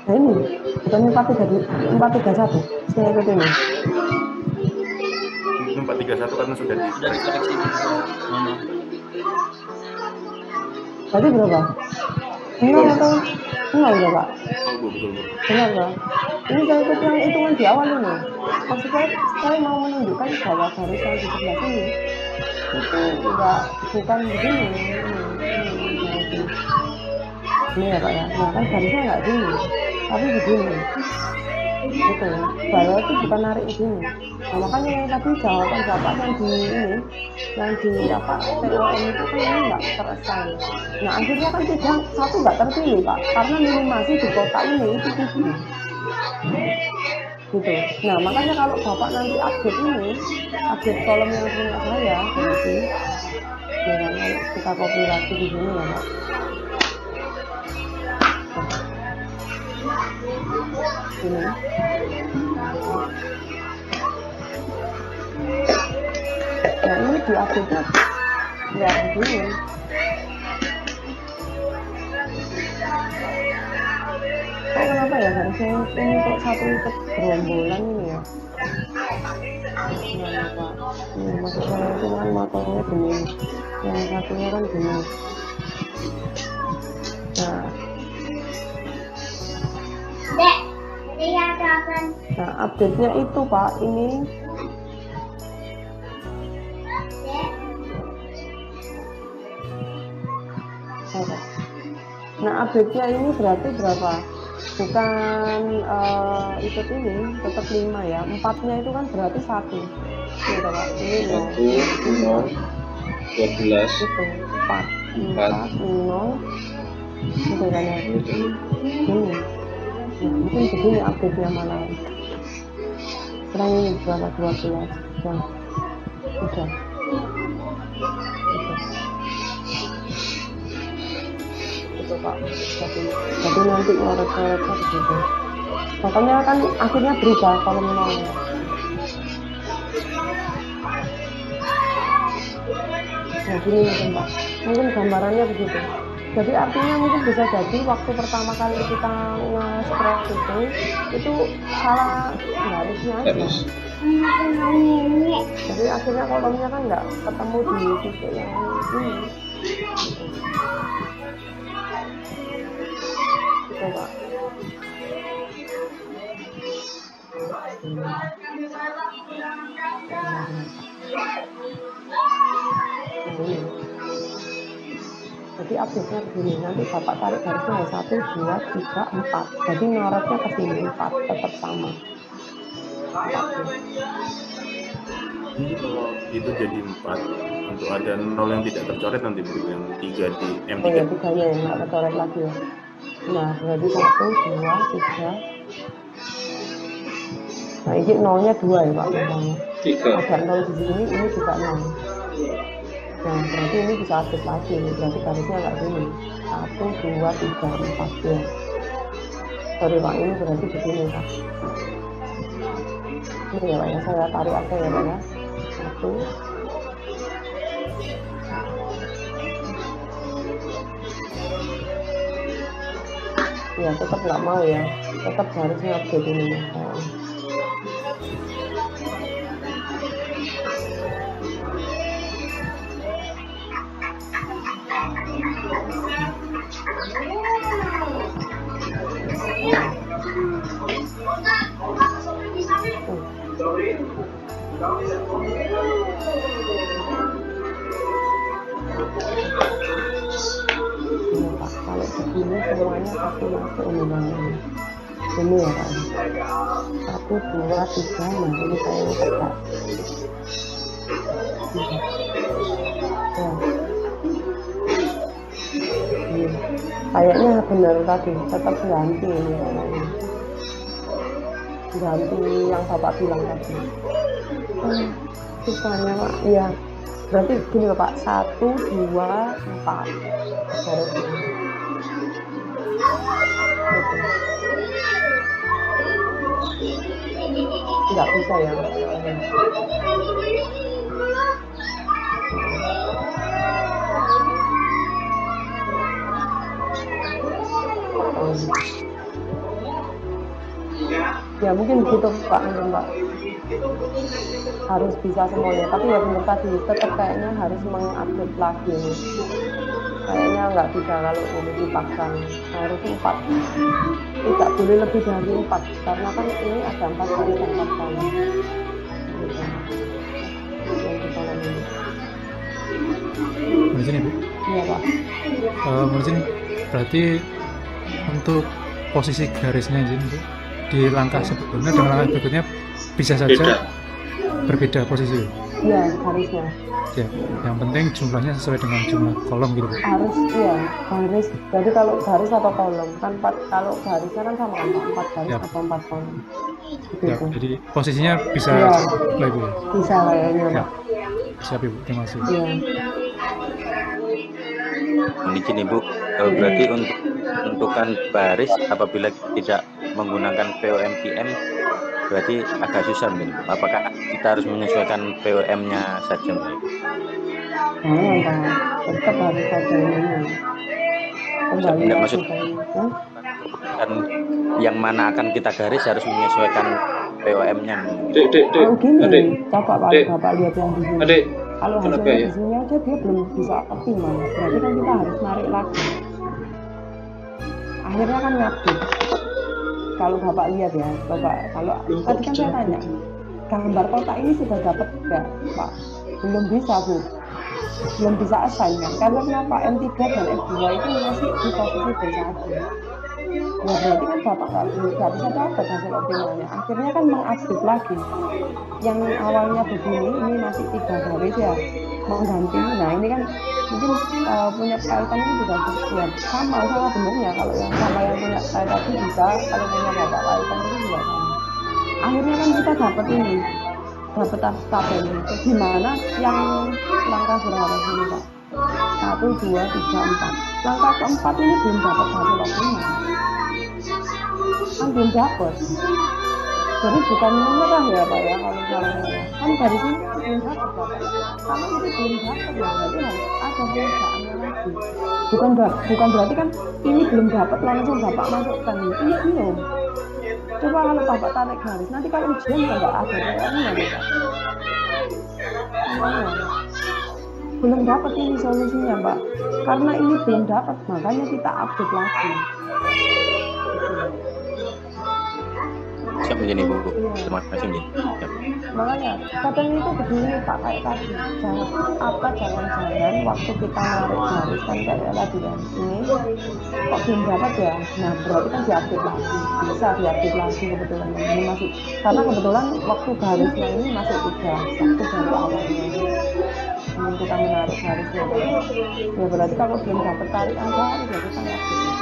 Nah ini bukan 431. Saya ikut ini. Itu 431 karena sudah dikoreksi. Mana? Berarti berapa? 0 atau 0 ya Pak? betul. Benar Pak? Ini saya ikut yang hitungan di awal ini. Maksudnya saya mau menunjukkan bahwa garis yang di sebelah sini itu bukan begini. Ini ya Pak ya. Nah kan garisnya nggak gini, tapi begini. Gitu. Bawah itu bukan narik begini. Nah makanya yang tadi jawaban Bapak yang di ini, yang di apa TOM itu kan ini nggak terassign. Nah akhirnya kan satu nggak terpilih Pak, karena minimasi di kotak ini itu tinggi. Gitu. Nah makanya kalau Bapak nanti update kolom yang punya saya nanti, dengan kita copy lagi di sini ya Pak. Ini. Nah ini di update-nya nggak begini. Oh kenapa ya harusnya ini untuk satu ikut gerombolan ini ya? Nah Pak, ini maksud saya itu kan motornya gini, yang satunya kan gini. Nah update-nya itu Pak ini. Nah update-nya ini berarti berapa? Bukan ikut ini tetap 5 ya, 4-nya itu kan berarti 1 gitu Pak. Ini 1, 0, 12 itu 4 0 gitu kan ya. Ini nah, mungkin begini update-nya malah. Sekarang ini berapa? 12 jam. Udah. Itu Pak. Jadi nanti ngoret-ngoretnya begitu. Makanya kan akhirnya berubah kolom 0. Nah gini mungkin Pak, mungkin gambarannya begitu. Jadi artinya mungkin bisa jadi waktu pertama kali kita nge-stroke itu salah garisnya aja. Jadi akhirnya kolomnya kan nggak ketemu di titik yang ini. Gitu Pak. Jadi update-nya begini, nanti Bapak tarik garisnya ya 1, 2, 3, 4. Jadi nyorotnya ke sini 4, tetap sama. Ini kalau itu jadi 4, untuk ada 0 yang tidak tercoret nanti Bu, yang 3 di M3. Oh ya, 3-nya yang nggak tercoret lagi ya. Nah, berarti 1, 2, 3. Nah, ini 0-nya 2 ya Pak, misalnya. Ada 0 di sini, ini juga 0. Nah, berarti ini bisa update lagi, berarti garisnya nggak gini. 1, 2, 3, 4 ya. Sorry Pak, ini berarti begini Pak. Ini ya Pak ya, saya tarik aja ya Pak ya. 1. Ya, tetap nggak mau ya. Tetap harusnya update ini. Pak, kalau begini semuanya pasti masuk ini namanya. Ini ya Pak. 1, 2, 3, nah ini kayaknya tegak. Ya. Kayaknya benar tadi, tetap ganti ini kayaknya. Ganti yang Bapak bilang tadi. Susahnya Pak, iya. Berarti gini Pak, 1, 2, 4. Garis ini. Nggak bisa ya. Ya mungkin begitu Pak, Mbak. Harus bisa semuanya, tapi ya benar tadi, tetap kayaknya harus mengupdate lagi. Kayaknya nggak bisa kalau ini dipaksa, harus 4. Tidak boleh lebih dari 4, karena kan ini ada 4 kali dan 4 kali. Yang kita ini. Menurut sini Bu? Iya Pak. Menurut sini berarti untuk posisi garisnya ini Bu, di langkah sebelumnya dengan langkah berikutnya bisa saja berbeda posisi. Iya, harusnya. Ya, yang penting jumlahnya sesuai dengan jumlah kolom gitu Bu. Harus, iya, garis. Jadi kalau garis atau kolom kan 4, kalau garisnya kan sama kan 4 garis Ya. atau 4 kolom. Ya, Gitu. jadi posisinya bisa Ya. lah Bu ya. Bisa kayaknya Ya. Pak. Siap Ibu, terima kasih. Iya. Mungkin Ibu, berarti untuk menentukan baris apabila tidak menggunakan POM-PM berarti agak susah mungkin. Apakah kita harus menyesuaikan POM-nya saja mungkin? Nah, Pak, tetap harus ada ininya. Kembali Enggak, lagi maksud- kan. Dan yang mana akan kita garis harus menyesuaikan POM-nya. Dek. Oh gini, Adik. Bapak Dek. lihat yang di sini. Adik, Kalau kenapa hasilnya ya? di sini aja dia belum bisa optimal, berarti kan kita harus narik lagi. Akhirnya kan ngupdate. Kalau Bapak lihat ya, Bapak, kalau tadi kan saya tanya, gambar kotak ini sudah dapat enggak, Pak? Belum bisa, Bu. Belum bisa assign kan? Karena kenapa? M3 dan F2 itu masih di posisi B1. Ya berarti kan Bapak nggak bisa dapat hasil optimalnya. Akhirnya kan mengupdate lagi. Yang awalnya begini, ini masih 3 garis ya, mengganti. Nah ini kan mungkin punya kaitan itu juga ya, sama benarnya. Kalau yang sama yang punya saya tadi bisa, kalau punya Bapak kaitan itu juga sama. Akhirnya kan kita dapat ini, dapat tabel ini. Gimana yang langkah berapa ini Pak? 1, 2, 3, 4. Langkah keempat ini belum dapat hasil optimal. Kan belum dapat. Jadi bukan menyerah ya Pak ya, kalau misalnya kan dari sini belum dapat Pak. Kalau itu belum dapat ya berarti harus ada perusahaannya lagi. Bukan berarti kan ini belum dapat langsung Bapak masukkan, ini belum. Coba kalau Bapak tarik garis, nanti kalau ujian ya nggak ada PR-nya gitu. Belum dapat ini solusinya Pak, karena ini belum dapat, makanya kita update lagi. Siap menjadi Bu. Terima kasih menjadi. Makanya kadang itu begini Pak, kayak tadi jangan-jangan waktu kita narik garis kan kayak tadi kan ini kok belum dapat ya, nah berarti kan diupdate lagi, bisa diupdate lagi kebetulan ini masih, karena kebetulan waktu garisnya ini masih 3 waktu dari awalnya sebelum kita menarik garisnya ya, berarti kalau belum dapat tarikan garis ya kita update.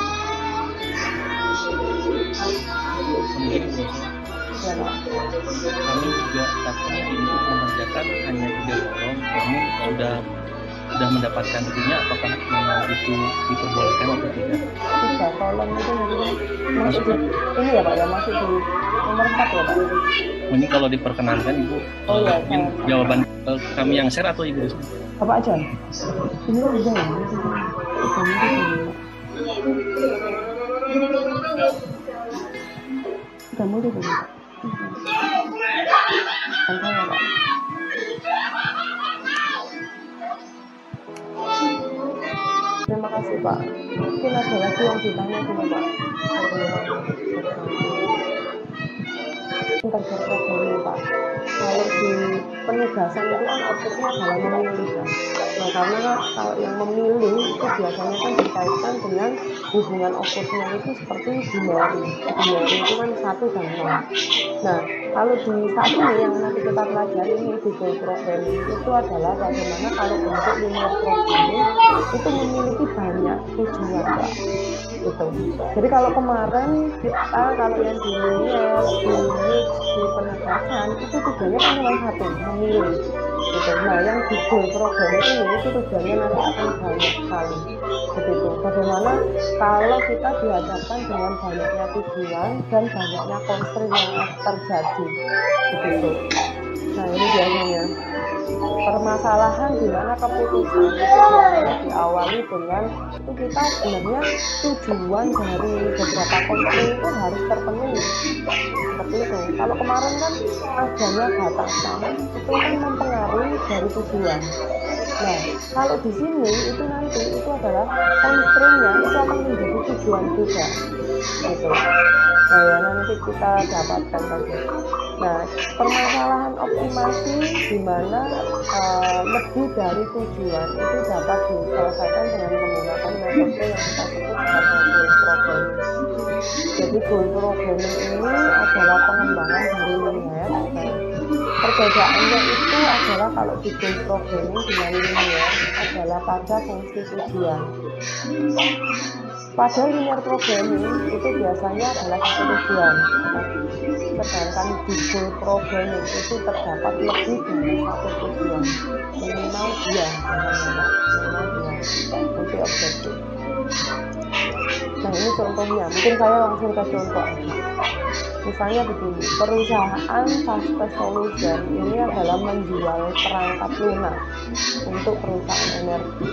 Ya, Pak. Kami juga katanya untuk mengerjakan hanya 3 kolom, namun sudah mendapatkan itunya, apakah memang itu diperbolehkan atau tidak? 3 kolom itu masih di, ini ya Pak ya, masih di nomor 4 ya Pak. Ini kalau diperkenankan Ibu, mungkin jawaban kami yang share atau Ibu? Bapak aja. Ini udah ya. Udah mulai dulu. Saya Pak. Terima kasih Pak. Mungkin ada lagi yang ditanya juga Pak. Interprogram Pak. Kalau di penugasan itu kan outputnya adalah memilih kan. Nah karena kalau yang memilih itu biasanya kan dikaitkan dengan hubungan outputnya itu seperti binary. Binary itu kan 1 dan 0. Nah kalau di saat ini yang nanti kita pelajari ini Google Programming itu adalah bagaimana kalau bentuk linear programming itu memiliki banyak tujuan Pak. Gitu. Jadi kalau kemarin kita kalau yang di linear, di Unix, di penugasan itu tujuannya kan cuma 1, memilih. Gitu. Nah yang Google Programming ini itu tujuannya nanti akan banyak sekali. Begitu. Bagaimana kalau kita dihadapkan dengan banyaknya tujuan dan banyaknya constraint yang terjadi. Begitu. Nah ini biasanya permasalahan di mana keputusan itu biasanya diawali dengan itu kita sebenarnya tujuan dari beberapa constraint itu harus terpenuhi. Seperti itu. Kalau kemarin kan adanya batasan itu kan mempengaruhi dari tujuan. Nah, kalau di sini itu nanti itu adalah constraint-nya itu akan menjadi tujuan juga, gitu. Nah, ya nanti kita dapatkan tadi. Nah, permasalahan optimasi di mana lebih dari tujuan itu dapat diselesaikan dengan menggunakan metode yang kita sebut sebagai goal programming. Jadi goal programming ini adalah pengembangan dari linear. Perbedaannya itu adalah kalau di goal programming dengan linear adalah pada fungsi tujuan. Pada linear programming itu biasanya adalah satu tujuan, sedangkan di goal programming itu terdapat lebih dari satu tujuan, minimal 2 untuk objektif. Nah ini contohnya, mungkin saya langsung ke contoh aja. Misalnya begini, perusahaan Fastest Solution ini adalah menjual perangkat lunak untuk perusahaan energi.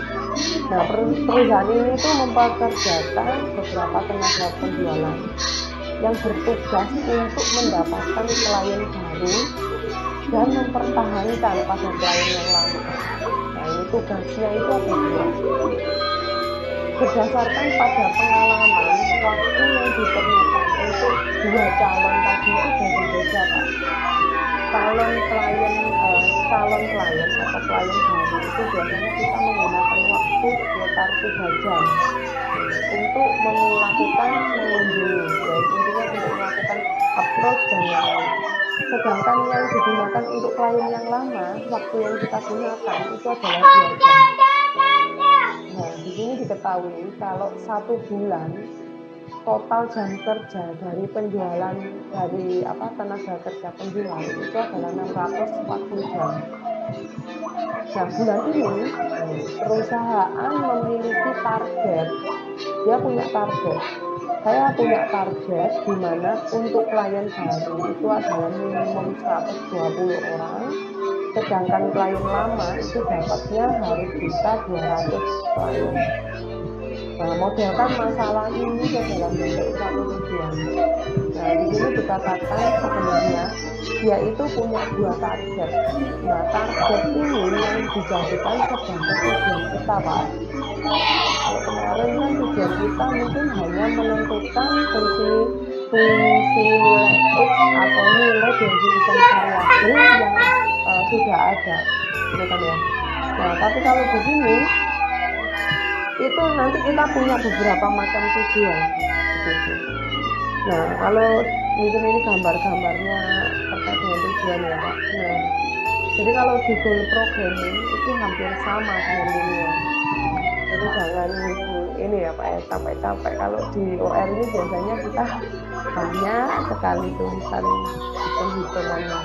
Nah, perusahaan ini itu mempekerjakan beberapa tenaga penjualan yang bertugas untuk mendapatkan klien baru dan mempertahankan pada klien yang lama. Nah, ini tugasnya itu ada 2. Berdasarkan pada pengalaman, waktu yang diperlukan untuk 2 calon tadi itu beda-beda Pak. Calon klien atau klien baru itu biasanya kita menggunakan waktu sekitar 3 jam untuk melakukan mengunjungi, intinya untuk melakukan approach dan yang lain. Sedangkan yang digunakan untuk klien yang lama, waktu yang kita gunakan itu adalah 2 jam. Nah, di sini diketahui kalau 1 bulan total jam kerja dari penjualan dari tenaga kerja penjual itu adalah 640 jam. Nah, bulan ini perusahaan memiliki target, dia punya target saya punya target di mana untuk klien baru itu adalah minimum 120 orang, sedangkan klien lama itu dapatnya harus bisa 200 klien. Nah, modelkan masalah ini ke dalam bentuk satu tujuan. Nah, di sini dikatakan sebenarnya dia itu punya 2 target. Nah, target ini yang dijadikan sebagai tujuan kita, Pak. Kalau kemarin kan tujuan kita mungkin hanya menentukan fungsi nilai X atau nilai distribution variabel yang sudah ada, gitu kan ya. Nah, tapi kalau di sini itu nanti kita punya beberapa macam tujuan gitu. Nah, kalau mungkin ini gambar-gambarnya terkait dengan tujuan ya Pak. Nah, jadi kalau di goal programming itu hampir sama dengan linear. Jadi jangan ini ya Pak ya, capek-capek. Kalau di OR ini biasanya kita banyak sekali tulisan hitung-hitungannya.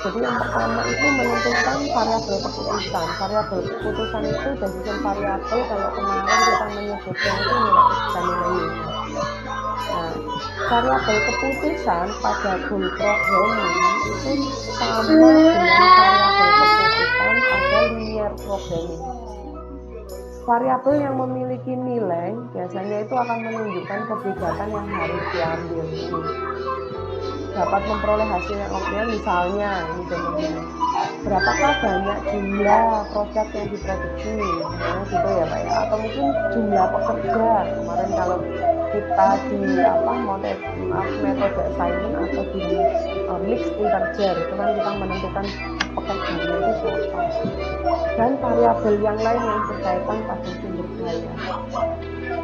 Jadi yang pertama itu menentukan variabel keputusan. Variabel keputusan itu decision variabel, kalau kemarin kita menyebutkan itu nilai X dan nilai Y. Nah, variabel keputusan pada goal programming itu sama dengan variabel keputusan pada linear programming. Variabel yang memiliki nilai biasanya itu akan menunjukkan kebijakan yang harus diambil. Dapat memperoleh hasil yang optimal, misalnya ini contohnya berapakah banyak jumlah produk yang diproduksi, misalnya gitu ya Pak ya, atau mungkin jumlah pekerja. Kemarin kalau kita di metode assignment atau di mix integer itu kan kita menentukan pekerjaannya itu siapa, dan variabel yang lain yang berkaitan pada sumber daya.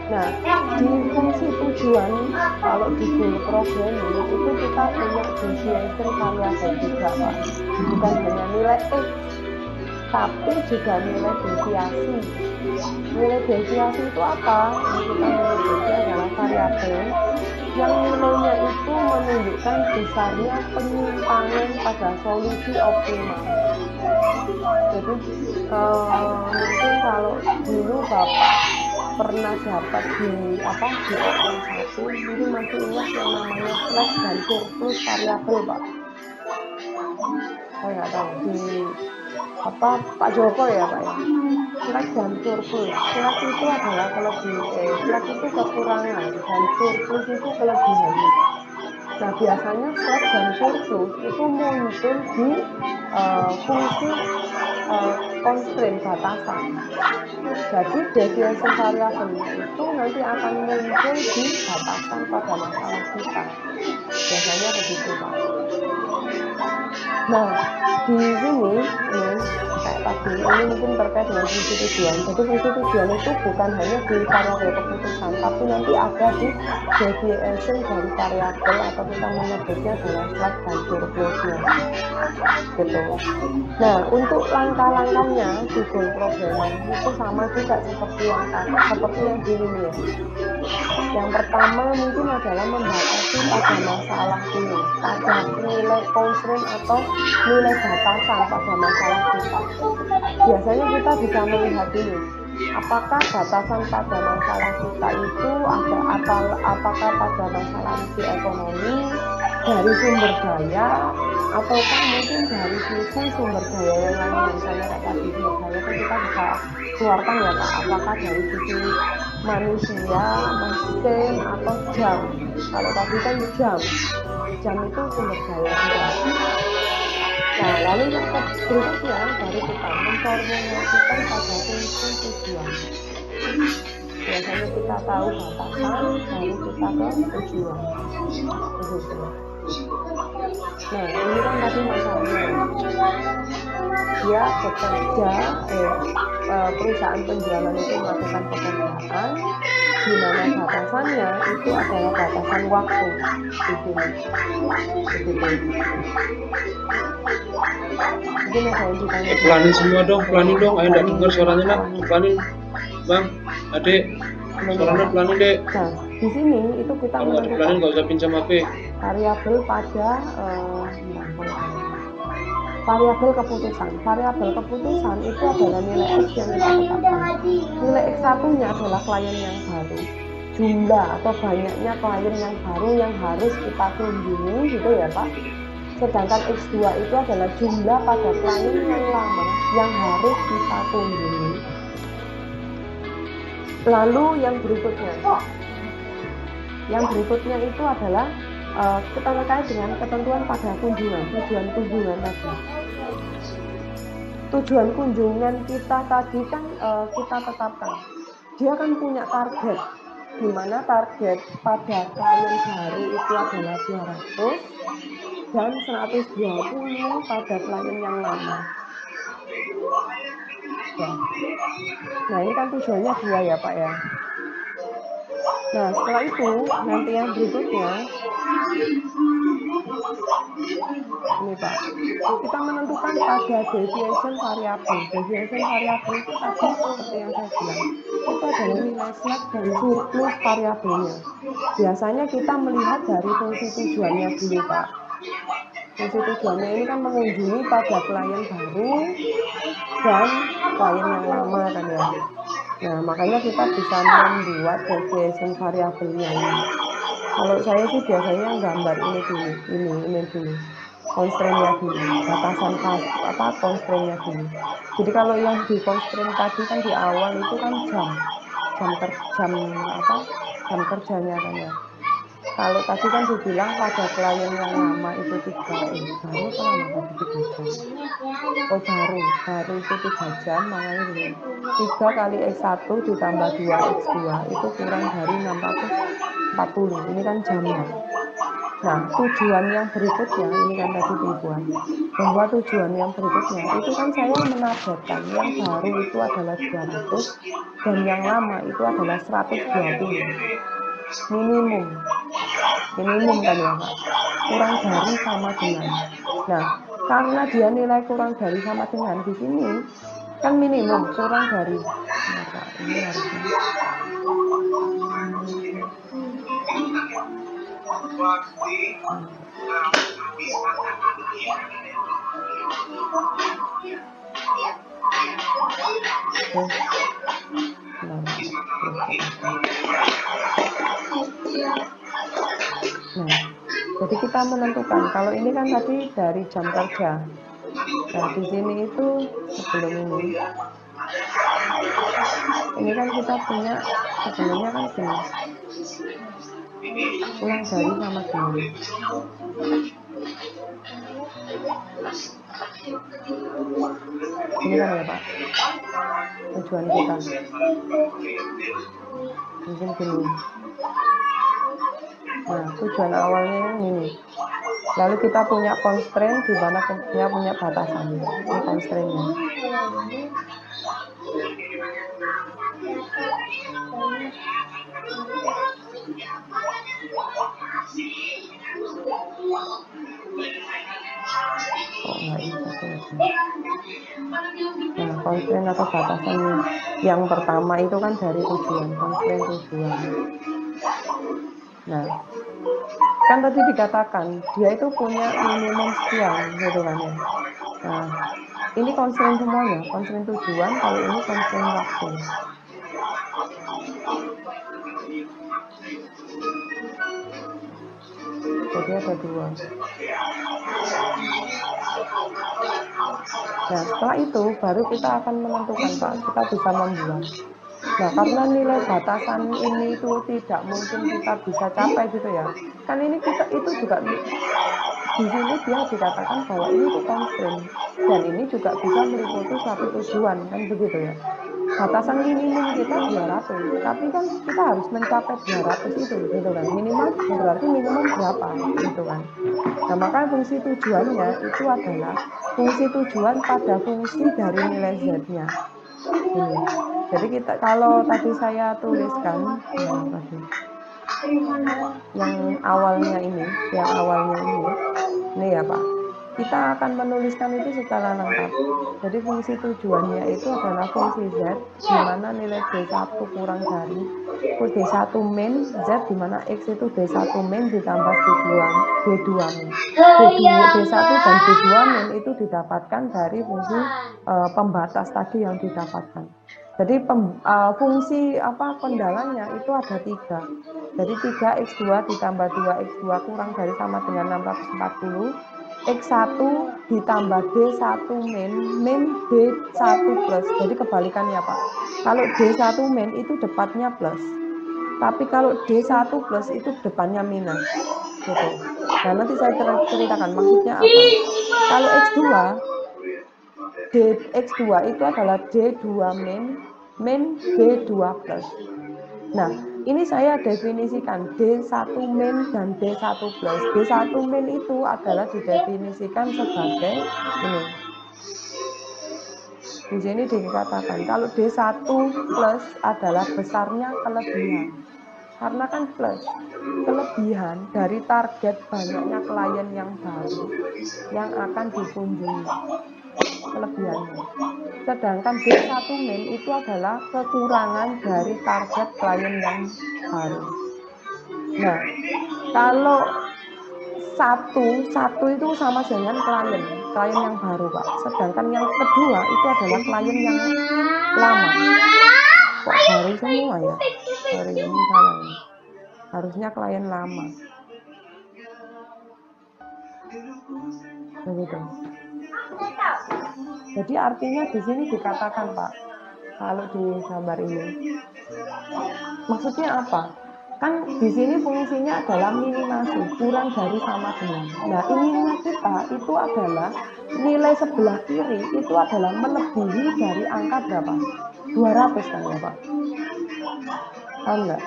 Nah, di fungsi tujuan kalau di goal programming itu kita punya deviation variabel juga Pak, bukan hanya nilai X tapi juga nilai deviasi. Nilai deviasi itu apa? Yang kita menyebutnya adalah variabel yang nilainya itu menunjukkan besarnya penyimpangan pada solusi optimal. Jadi mungkin kalau dulu Bapak pernah dapat di OM1 ini masih ingat yang namanya slash dan surplus variabel Pak. Saya nggak tahu di Pak Joko ya Pak ya. Slash dan surplus. Slash itu adalah slash itu kekurangan dan surplus itu kelebihan. Nah, biasanya slash dan surplus itu muncul di fungsi constraint batasan. Jadi deviation variabelnya itu nanti akan muncul di batasan pada masalah kita. Biasanya begitu Pak. Nah, di sini kayak tadi ini mungkin terkait dengan fungsi tujuan. Jadi fungsi tujuan itu bukan hanya di variabel keputusan, tapi nanti ada di deviation dari variabel atau kita menyebutnya adalah slash dan surplusnya. Gitu. Nah, untuk langkah-langkahnya di goal programming itu sama juga seperti yang di linear. Yang pertama mungkin adalah membatasi pada masalah ini, pada nilai constraint atau nilai batasan pada masalah kita. Biasanya kita bisa melihat dulu apakah batasan pada masalah kita itu apakah pada masalah sisi ekonomi, dari sumber daya, ataukah mungkin dari sisi sumber daya yang lain. Misalnya kayak tadi sumber daya itu kita bisa keluarkan ya Pak, apakah dari sisi manusia, mesin, atau jam. Kalau tadi kan jam itu sumber daya juga. Nah, lalu yang berikutnya dari kita memformulasikan pada fungsi tujuan. Biasanya kita tahu batasan, baru kita ke tujuan. Begitu. Nah, ini kan tadi masalahnya. Dia bekerja, perusahaan penjualan itu melakukan pekerjaan, di mana batasannya itu adalah batasan waktu di sini. Begitu. Mungkin ada yang ditanya. Pelanin semua dong, pelanin dong. Ayo nggak dengar suaranya nak, pelanin, bang, adik, suaranya pelanin dek. Nah, di sini itu kita kalau nggak dipelanin nggak usah pinjam HP. Variabel pada variabel keputusan. Variabel keputusan itu adalah nilai X yang kita tetapkan. Nilai X satunya adalah klien yang baru. jumlah atau banyaknya klien yang baru yang harus kita kunjungi gitu ya Pak. Sedangkan X2 itu adalah jumlah pada klien yang lama yang harus kita kunjungi. Lalu yang berikutnya itu adalah kita terkait dengan ketentuan pada kunjungan, tujuan kunjungan tadi. Tujuan kunjungan kita tadi kan kita tetapkan. Dia kan punya target, di mana target pada klien baru itu adalah 200 dan 120 pada klien yang lama. Ya. Nah ini kan tujuannya 2 ya Pak ya. Nah setelah itu nanti yang berikutnya ini Pak, kita menentukan pada deviation variable. Deviation variable itu tadi seperti yang saya bilang, itu adalah nilai slack dan surplus variabelnya. Biasanya kita melihat dari fungsi tujuannya dulu Pak. Fungsi tujuannya ini kan mengunjungi pada klien baru dan klien yang lama kan ya. Nah makanya kita bisa membuat deviation variabelnya ini. Kalau saya sih biasanya gambar ini dulu, constraint-nya dulu, batasan constraint-nya dulu. Jadi kalau yang di constraint tadi kan di awal itu kan jam kerjanya kan ya. Kalau tadi kan dibilang pada klien yang lama itu 3 baru itu 3 jam, makanya ini 3 kali X1 ditambah 2 X2 itu kurang dari 640, ini kan jamnya. Nah tujuan yang berikutnya ini kan tadi dibuat bahwa tujuan yang berikutnya itu kan saya menargetkan yang baru itu adalah 200 dan yang lama itu adalah 120 minimum kan ya Pak, kurang dari sama dengan. Nah karena dia nilai kurang dari sama dengan di sini kan minimum kurang dari. Nah, Pak, ini harusnya Nah, jadi kita menentukan kalau ini kan tadi dari jam kerja. Nah, di sini itu sebelum ini kan kita punya sebelumnya kan gini. Kurang dari sama gini. Ini kan ya Pak, tujuan kita mungkin gini. Nah tujuan awalnya ini, lalu kita punya constraint di mana dia punya batasan. Ini constraintnya. Nah, constraint atau batasan yang pertama itu kan dari tujuan, constraint tujuan. Nah, kan tadi dikatakan dia itu punya minimum sekian, gitu kan ya. Nah, ini constraint semuanya, constraint tujuan, kalau ini constraint waktu. Jadi ada 2. Nah setelah itu baru kita akan menentukan Pak, kita bisa membuat. Nah karena nilai batasan ini itu tidak mungkin kita bisa capai gitu ya. Kan ini kita itu juga di sini dia dikatakan bahwa ini itu constraint dan ini juga bisa meliputi satu tujuan kan begitu ya. Batasan minimum kita 200, tapi kan kita harus mencapai 200 itu gitu kan. Minimal berarti minimum berapa gitu kan. Nah maka fungsi tujuannya itu adalah fungsi tujuan pada fungsi dari nilai Z-nya. Ini. Jadi kita kalau tadi saya tuliskan yang awalnya ini ya Pak. kita akan menuliskan itu secara lengkap. Jadi fungsi tujuannya itu adalah fungsi Z, di mana nilai D1 kurang dari D1 min, Z di mana X itu D1 min ditambah D2 min. D1 dan D2 min itu didapatkan dari fungsi pembatas tadi yang didapatkan. Jadi fungsi pendalanya itu ada 3. Jadi 3x2 ditambah 2x2 kurang dari sama dengan 640. X1 ditambah D1 min D1 plus. Jadi kebalikannya Pak. Kalau D1 min itu depannya plus. Tapi kalau D1 plus itu depannya minus. Gitu. Nah, nanti saya ceritakan maksudnya apa. Kalau X2 itu adalah D2 min D2 plus. Nah, ini saya definisikan D1 min dan D1 plus. D1 min itu adalah didefinisikan sebagai ini. Di sini dikatakan kalau D1 plus adalah besarnya kelebihan. Karena kan plus, kelebihan dari target banyaknya klien yang baru yang akan dikunjungi. Kelebihannya. Sedangkan D1 min itu adalah kekurangan dari target klien yang baru. Nah, kalau satu itu sama dengan klien yang baru Pak. Sedangkan yang kedua itu adalah klien yang lama. Kok baru semua ya? Sorry, ini salah ini. Harusnya klien lama. Begitu. Jadi artinya di sini dikatakan Pak, kalau di gambar ini, maksudnya apa? Kan di sini fungsinya adalah minimasi, kurang dari sama dengan. Nah, ininya kita itu adalah nilai sebelah kiri itu adalah melebihi dari angka berapa? 200 kan ya Pak? Tahu nggak?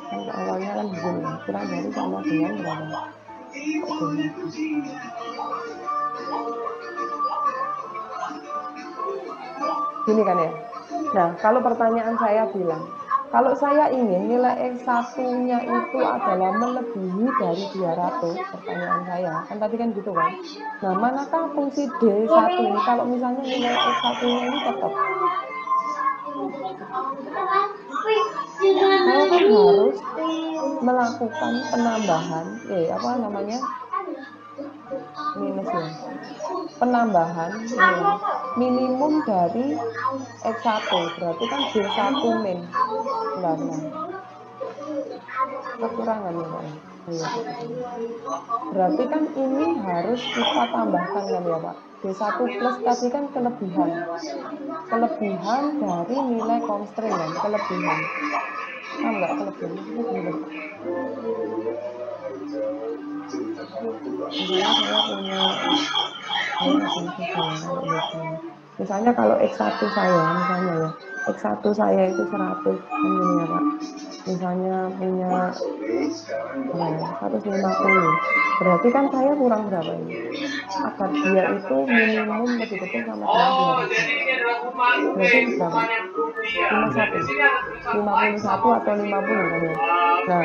Kan awalnya kan begini, kurang dari sama dengan berapa? Gini kan ya. Nah, kalau pertanyaan saya bilang, kalau saya ingin nilai X1-nya itu adalah melebihi dari 200, pertanyaan saya, kan tadi kan gitu kan. Nah, manakah fungsi D1 ini kalau misalnya nilai X1-nya ini tetap? Saya kan harus melakukan penambahan, minusnya. Penambahan minimum dari X1 berarti kan D1 min. Nah. Kekurangan ya Pak. Berarti kan ini harus kita tambahkan kan ya Pak. D1 plus tadi kan kelebihan dari nilai constraint kan, kelebihan. Enggak kelebihan itu gimana? Misalnya kalau X1 saya itu 100 ini ya Pak. Misalnya punya 150. Berarti kan saya kurang berapa ini? Agar dia itu minimum betul-betul sama dengan 200. Berarti berapa? 51 atau 50 kan ya. Nah,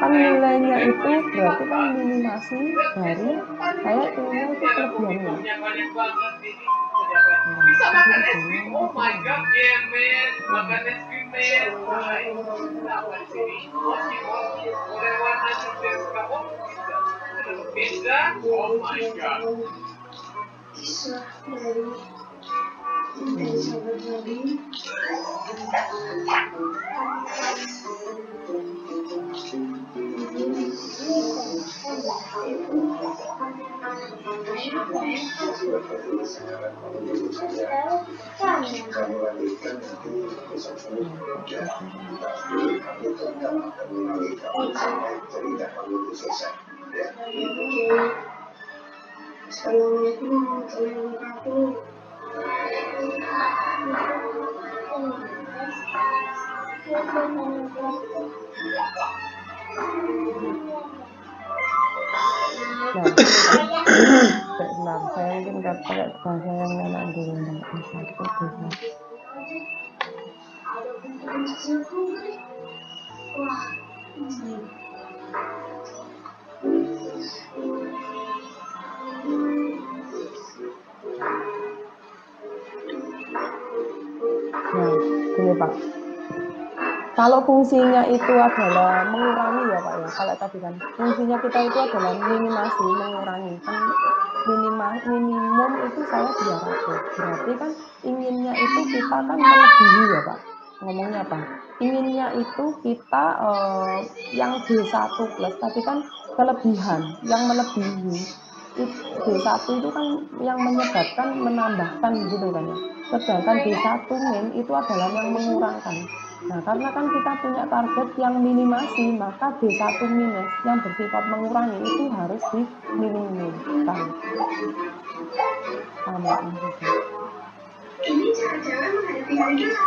kan nilainya itu berarti kan minimasi dari saya punya itu kelebihannya. Oh my god, yeah man, makan es krim man. Pizza, oh my god. Nah, saya mungkin nggak pakai bahasa yang enak dulu. Pak. Kalau fungsinya itu adalah mengurangi ya Pak ya, kalau tadi kan fungsinya kita itu adalah minimasi, mengurangi kan minimum itu saya 200, berarti kan inginnya itu kita kan melebihi ya Pak, ngomongnya apa? Inginnya itu kita yang D1 plus tadi kan kelebihan, yang melebihi D1 itu kan yang menyebabkan menambahkan gitu kan ya, sedangkan D1 min itu adalah yang mengurangkan. Nah, karena kan kita punya target yang minimasi, maka D1 minus yang bersifat mengurangi itu harus diminimumkan. Sama gitu. Ini cara menghadapi hal kita.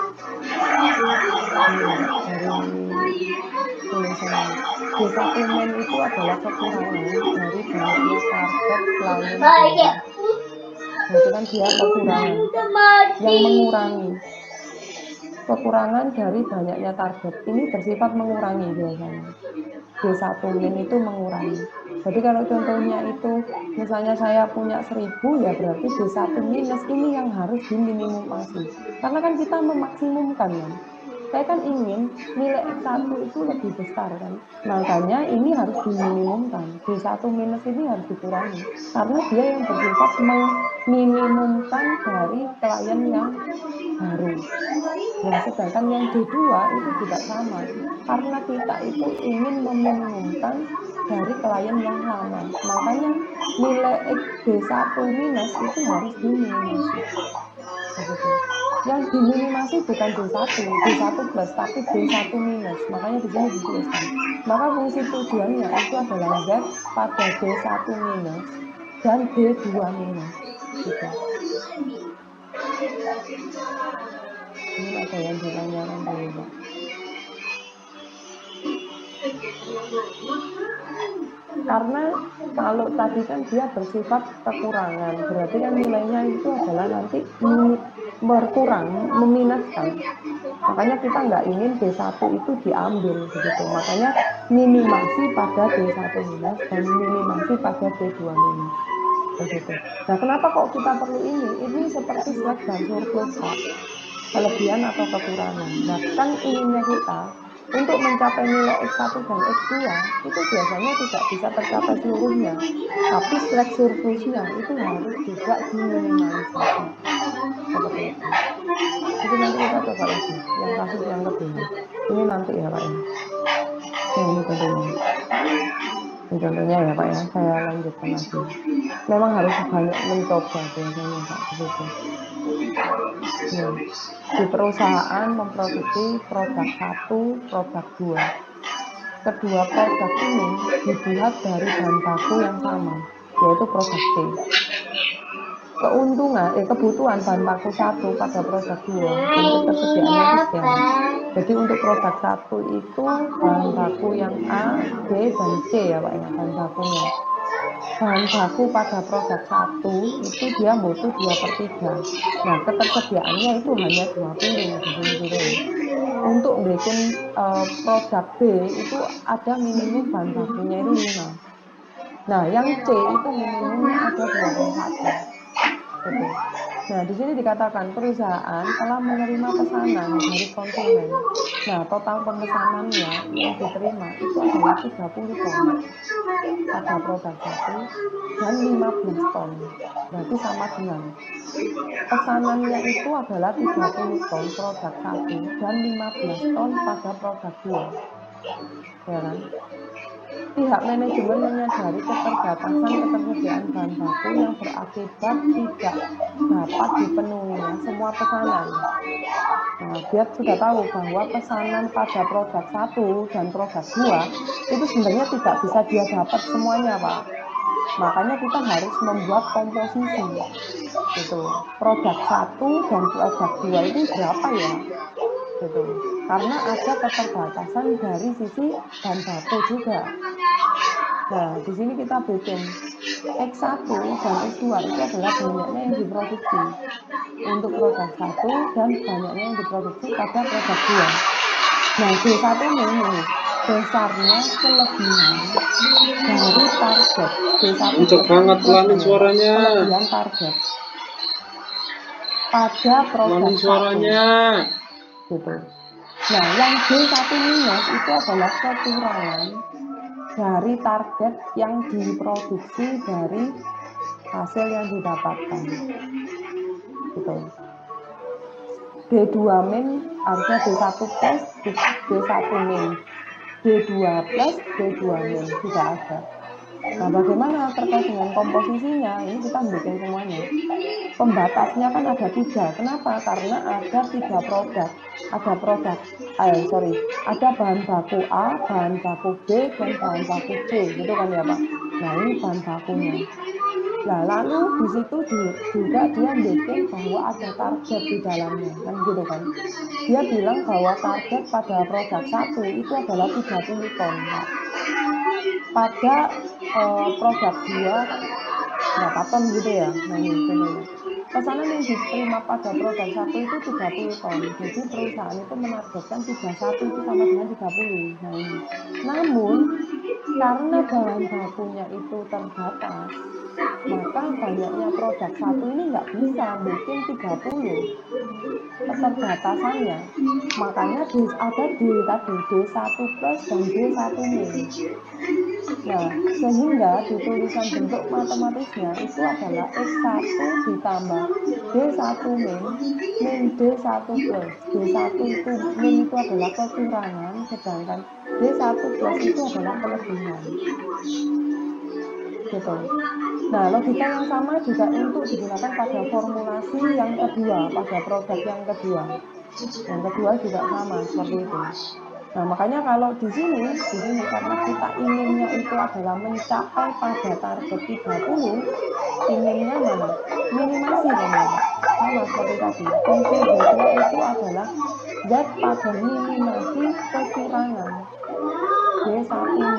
Tulisan D1 min itu adalah kekurangan dari banyaknya target klien. Berarti kan dia kekurangan yang mengurangi. Kekurangan dari banyaknya target ini bersifat mengurangi biasanya. D1 min itu mengurangi. Jadi kalau contohnya itu misalnya saya punya 1000 ya berarti D1 minus ini yang harus diminimumasi. Karena kan kita memaksimumkan kan. Saya kan ingin nilai X1 itu lebih besar kan. Makanya ini harus diminimumkan. D1 minus ini harus dikurangi. Karena dia yang bersifat meminimumkan dari klien yang baru. Nah, sedangkan yang D2 itu juga sama. Karena kita itu ingin meminimumkan dari klien yang lama. Makanya nilai D1 minus itu harus diminimasi. Begitu. Yang diminimasi bukan D1 plus, tapi D1 minus. Makanya di sini dituliskan. Maka fungsi tujuannya itu adalah Z pada D1 minus dan D2 minus. Gitu. Ini ada yang ditanyakan dulu, Pak. Karena kalau tadi kan dia bersifat kekurangan, berarti kan nilainya itu adalah nanti berkurang, meminuskan. Makanya kita nggak ingin D1 itu diambil begitu. Makanya minimasi pada D1 minus dan minimasi pada D2 minus. Begitu. Nah, kenapa kok kita perlu ini? Ini seperti slack dan surplus, Pak. Kelebihan atau kekurangan. Nah, kan inginnya kita untuk mencapai nilai X1 dan X2 itu biasanya tidak bisa tercapai seluruhnya, tapi slack surplusnya itu harus juga diminimalisasi. Seperti itu. Jadi nanti kita coba lagi yang kasus yang kedua. Ini nanti ya Pak ya. Nah, ini contohnya. Ini contohnya ya Pak ya. Saya lanjutkan lagi. Memang harus banyak mencoba biasanya Pak begitu. Di perusahaan memproduksi produk 1, produk 2. Kedua produk ini dibuat dari bahan baku yang sama, yaitu produk C. Kebutuhan bahan baku 1 pada produk 2 untuk ketersediaannya sekian. Jadi untuk produk 1 itu bahan baku yang A, B, dan C ya Pak ya, bahan bakunya. Bahan baku pada produk 1 itu dia butuh 2/3. Nah, ketersediaannya itu hanya 20 gitu. Untuk bikin produk B itu ada minimum bahan bakunya itu 5. Nah, yang C itu minimumnya ada 21. Gitu. Nah, di sini dikatakan perusahaan telah menerima pesanan dari konsumen. Nah, total pemesanannya yang diterima itu adalah 30 ton pada produk 1 dan 15 ton. Berarti sama dengan pesanannya itu adalah 30 ton produk 1 dan 15 ton pada produk 2. Ya kan? Pihak manajemen menyadari keterbatasan ketersediaan bahan baku yang berakibat tidak dapat dipenuhinya semua pesanan. Nah, dia sudah tahu bahwa pesanan pada produk 1 dan produk 2 itu sebenarnya tidak bisa dia dapat semuanya, Pak. Makanya kita harus membuat komposisi. Gitu. Produk 1 dan produk 2 ini berapa ya? Gitu. Karena ada keterbatasan dari sisi bahan baku juga. Nah, di sini kita bikin X1 dan X2 itu adalah banyaknya yang diproduksi untuk produk 1 dan banyaknya yang diproduksi pada produk 2. Nah, D1 ini besarnya kelebihan dari target. D1 Untuk banget pelanin suaranya. Kelebihan target pada produk 1. gitu. Nah, yang D1 minus itu adalah kekurangan dari target yang diproduksi dari hasil yang didapatkan gitu. D2 min harusnya D1 plus, D1 min, D2 plus, D2 min tidak ada. Nah, bagaimana terkait dengan komposisinya? Ini kita bikin semuanya. Pembatasnya kan ada 3. Kenapa? Karena ada 3 produk. Ada bahan baku A, bahan baku B, dan bahan baku C, gitu kan ya Pak? Nah, ini bahan bakunya. Nah, lalu di situ juga dia bikin bahwa ada target di dalamnya, kan gitu kan? Dia bilang bahwa target pada produk 1 itu adalah 30 ton, Pak. Pada produk 2 berapa ton gitu ya? Nah, ini pesanan yang diterima pada produk 1 itu 30 ton. Jadi perusahaan itu menargetkan 31 itu sama dengan 30. Nah, ini. Namun karena bahan bakunya itu terbatas, maka banyaknya produk 1 ini nggak bisa bikin 30 keterbatasannya. Makanya ada tadi D1 plus dan D1 min. Nah, sehingga di tulisan bentuk matematisnya itu adalah X1 ditambah D1 min D1 plus. D1 itu min itu adalah kekurangan, sedangkan D1 plus itu adalah kelebihan. Gitu. Nah, logika yang sama juga untuk digunakan pada formulasi yang kedua, pada produk yang kedua. Yang kedua juga sama seperti itu. Nah, makanya kalau di sini karena kita inginnya itu adalah mencapai pada target 30, inginnya mana? Minimasi kan? Sama seperti tadi. Fungsi Z2 itu adalah Z pada minimasi kekurangan D1 min.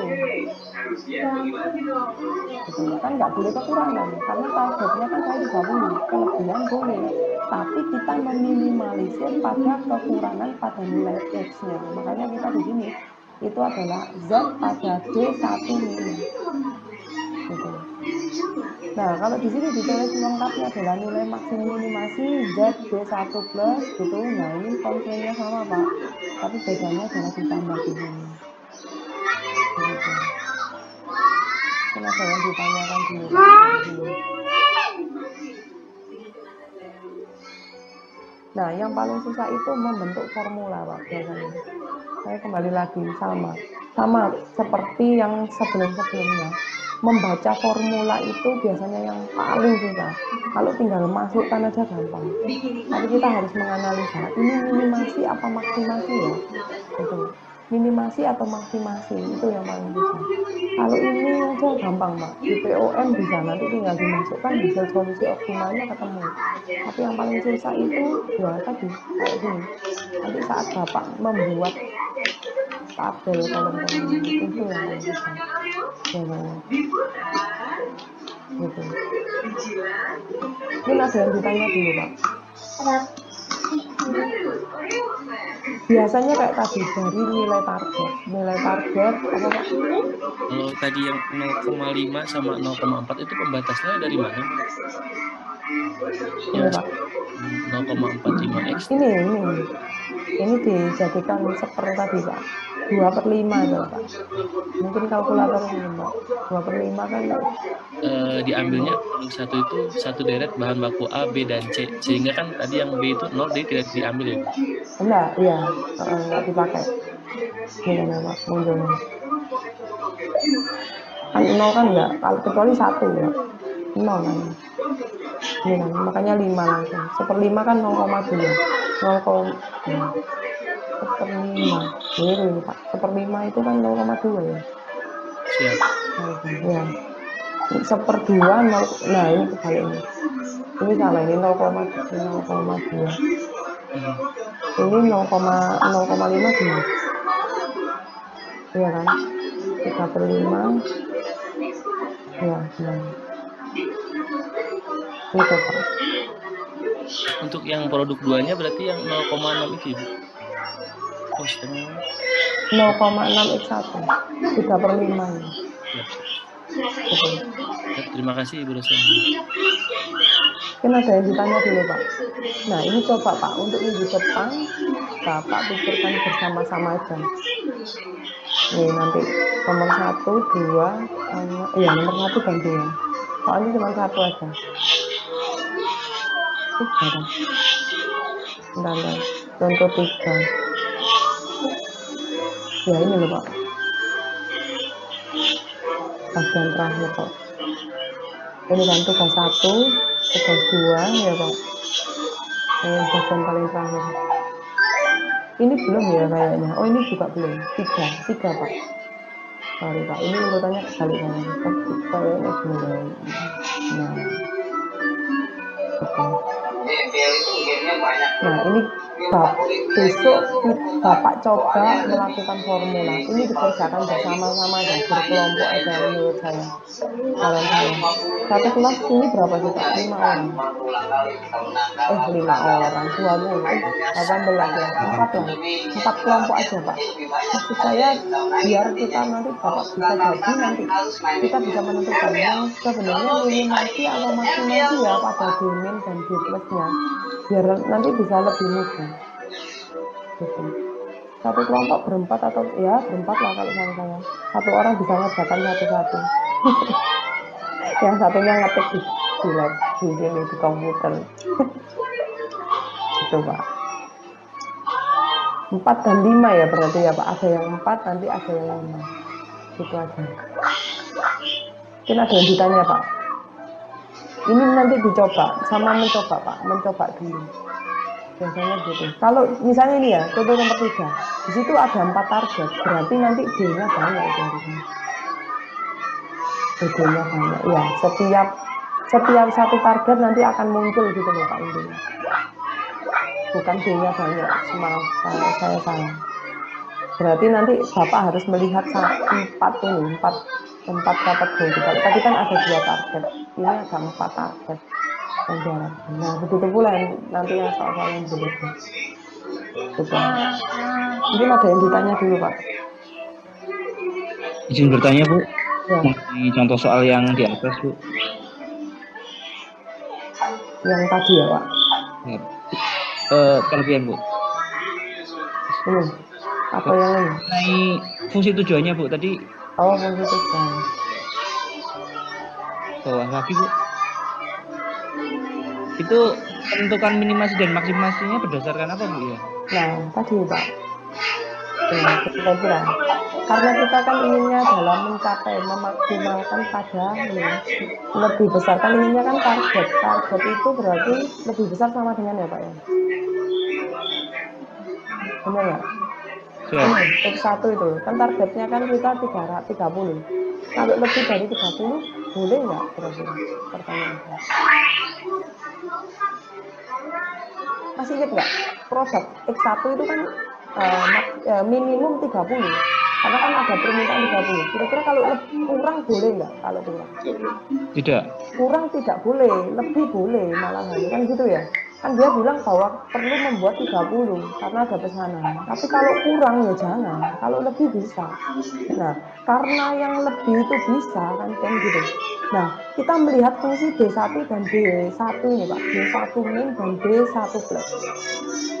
Gitu. Kan nggak boleh kekurangan karena targetnya kan saya 30, kelebihan boleh, tapi kita meminimalisir pada kekurangan pada nilai X-nya. Makanya kita di sini itu adalah Z pada D1 min. Gitu. Nah, kalau di sini ditulis lengkapnya adalah nilai maksimum minimasi Z D1 plus gitu. Nah, ini konsennya sama Pak, tapi bedanya adalah ditambah di sini. Gitu. Kenapa yang ditanyakan dulu? Nah, yang paling susah itu membentuk formula, Pak. Biasanya. Saya kembali lagi sama seperti yang sebelum-sebelumnya. Membaca formula itu biasanya yang paling susah. Kalau tinggal masukkan aja gampang. Tapi kita harus menganalisa, ini minimasi apa maksimasi ya? Gitu. Minimasi atau maksimasi itu yang paling susah. Kalau ini aja gampang Pak, di POM bisa, nanti tinggal dimasukkan hasil solusi optimalnya ketemu. Tapi yang paling susah itu ya tadi kayak gini. Nanti saat Bapak membuat tabel kolom-kolom itu yang paling susah. Gitu. Mungkin ada yang ditanya dulu Pak. Biasanya kayak tadi dari nilai target apa Pak? Kalau tadi yang 0,5 sama 0,4 itu pembatasnya dari mana? Ini Pak. 0,45x. Ini dijadikan seper tadi Pak. 2/5 itu Pak. Mungkin kalkulatornya Pak. 2/5 kan diambilnya satu itu satu deret bahan baku A, B dan C, sehingga kan tadi yang B itu 0 jadi tidak diambil ya. Enggak, iya, enggak dipakai. Ini Pak, munculnya. Kan 0 kan enggak, kalau kecuali 1 ya. 0 kan. Ini kan, makanya 5 langsung. 1/5 kan 0,2. 1/5. Ini Pak, 1/5 itu kan 0,2 ya. Siap. Ya. 1/2 nah ini kebalik ini salah, ini 0,2. Ini 0,5 gini. Iya kan? 3/5. Ya, nah. Itu Pak. Untuk yang produk 2-nya berarti yang 0,6 itu ya? Oh, 0,6x1. 3/5 ya. Terima kasih Ibu Rosa. Mungkin ada yang ditanya dulu Pak. Nah ini coba Pak, untuk minggu depan Bapak pikirkan bersama-sama aja. Nih nanti nomor 1, 2, iya nomor 1 dan 2. Soalnya cuma 1 aja. 3 kan? Bentar. Contoh 3. Ya ini loh Pak. Bagian terakhir Pak. Ini kan tugas 1, tugas 2 ya Pak. Ini bagian paling terakhir. Ini belum ya kayaknya. Oh ini juga belum. 3 Pak. Sorry Pak, ini urutannya kebalik kayaknya belum. Nah, oke. Nah ini besok Bapak coba melakukan formula. Ini dikerjakan bersama-sama dan berkelompok aja menurut saya. Saran saya. Satu kelas ini berapa sih Pak? 5 orang. 5 orang. 20. 18 ya. 4 lah. 4 kelompok aja Pak. Maksud saya biar kita nanti Bapak bisa jadi nanti kita bisa menentukan yang sebenarnya minimasi atau maksimasi ya pada D-min dan D+-nya. Biar nanti bisa lebih mudah. Gitu. Satu kelompok berempat atau ya berempat lah kalau saya. Satu orang bisa ngerjakan satu-satu. Yang satunya ngetik di lab di sini di komputer. Itu Pak. 4 dan 5 ya berarti ya Pak. Ada yang 4 nanti ada yang 5. Gitu aja. Mungkin ada yang ditanya Pak. Ini nanti dicoba sama mencoba Pak. Mencoba dulu. Biasanya gitu. Kalau misalnya ini ya, contoh nomor 3. Di situ ada 4 target. Berarti nanti D-nya banyak itu harusnya. D-nya banyak. Ya, setiap satu target nanti akan muncul gitu loh Pak intinya. Bukan D-nya banyak. Maaf, saya salah. Berarti nanti Bapak harus melihat 4 kategori. Tadi kan ada 2 target. Ini ada 4 target. Nah, begitu pula nanti yang soal-soal yang berikutnya. Gitu. Mungkin ada yang ditanya dulu Pak. Izin bertanya Bu, Ya. mengenai contoh soal yang di atas Bu. Yang tadi ya Pak. Ya. Kelebihan Bu. Ini apa yang ini? Mengenai fungsi tujuannya Bu tadi. Oh, fungsi tujuan. Bawah lagi Bu. Itu tentukan minimasi dan maksimasinya berdasarkan apa Bu ya? Nah, tadi Pak. Ya, kira-kira. Karena kita kan inginnya dalam mencapai, memaksimalkan pada lebih besar. Kan inginnya kan target. Target itu berarti lebih besar sama dengan ya Pak ya? Benar nggak? Ini, X1 itu. Kan targetnya kan kita 30. Kalau lebih dari 30, boleh nggak kira-kira? Pertanyaan saya. Masih ingat nggak? Produk X1 itu kan minimum 30. Karena kan ada permintaan 30. Kira-kira kalau kurang boleh nggak? Kalau kurang? Tidak. Kurang tidak boleh, lebih boleh malahan. Kan gitu ya? Kan dia bilang bahwa perlu membuat 30 karena ada pesanan. Tapi kalau kurang ya jangan. Kalau lebih bisa. Nah, karena yang lebih itu bisa kan gitu. Nah, kita melihat fungsi D1 dan D1 ini Pak. D1 min dan D1 plus.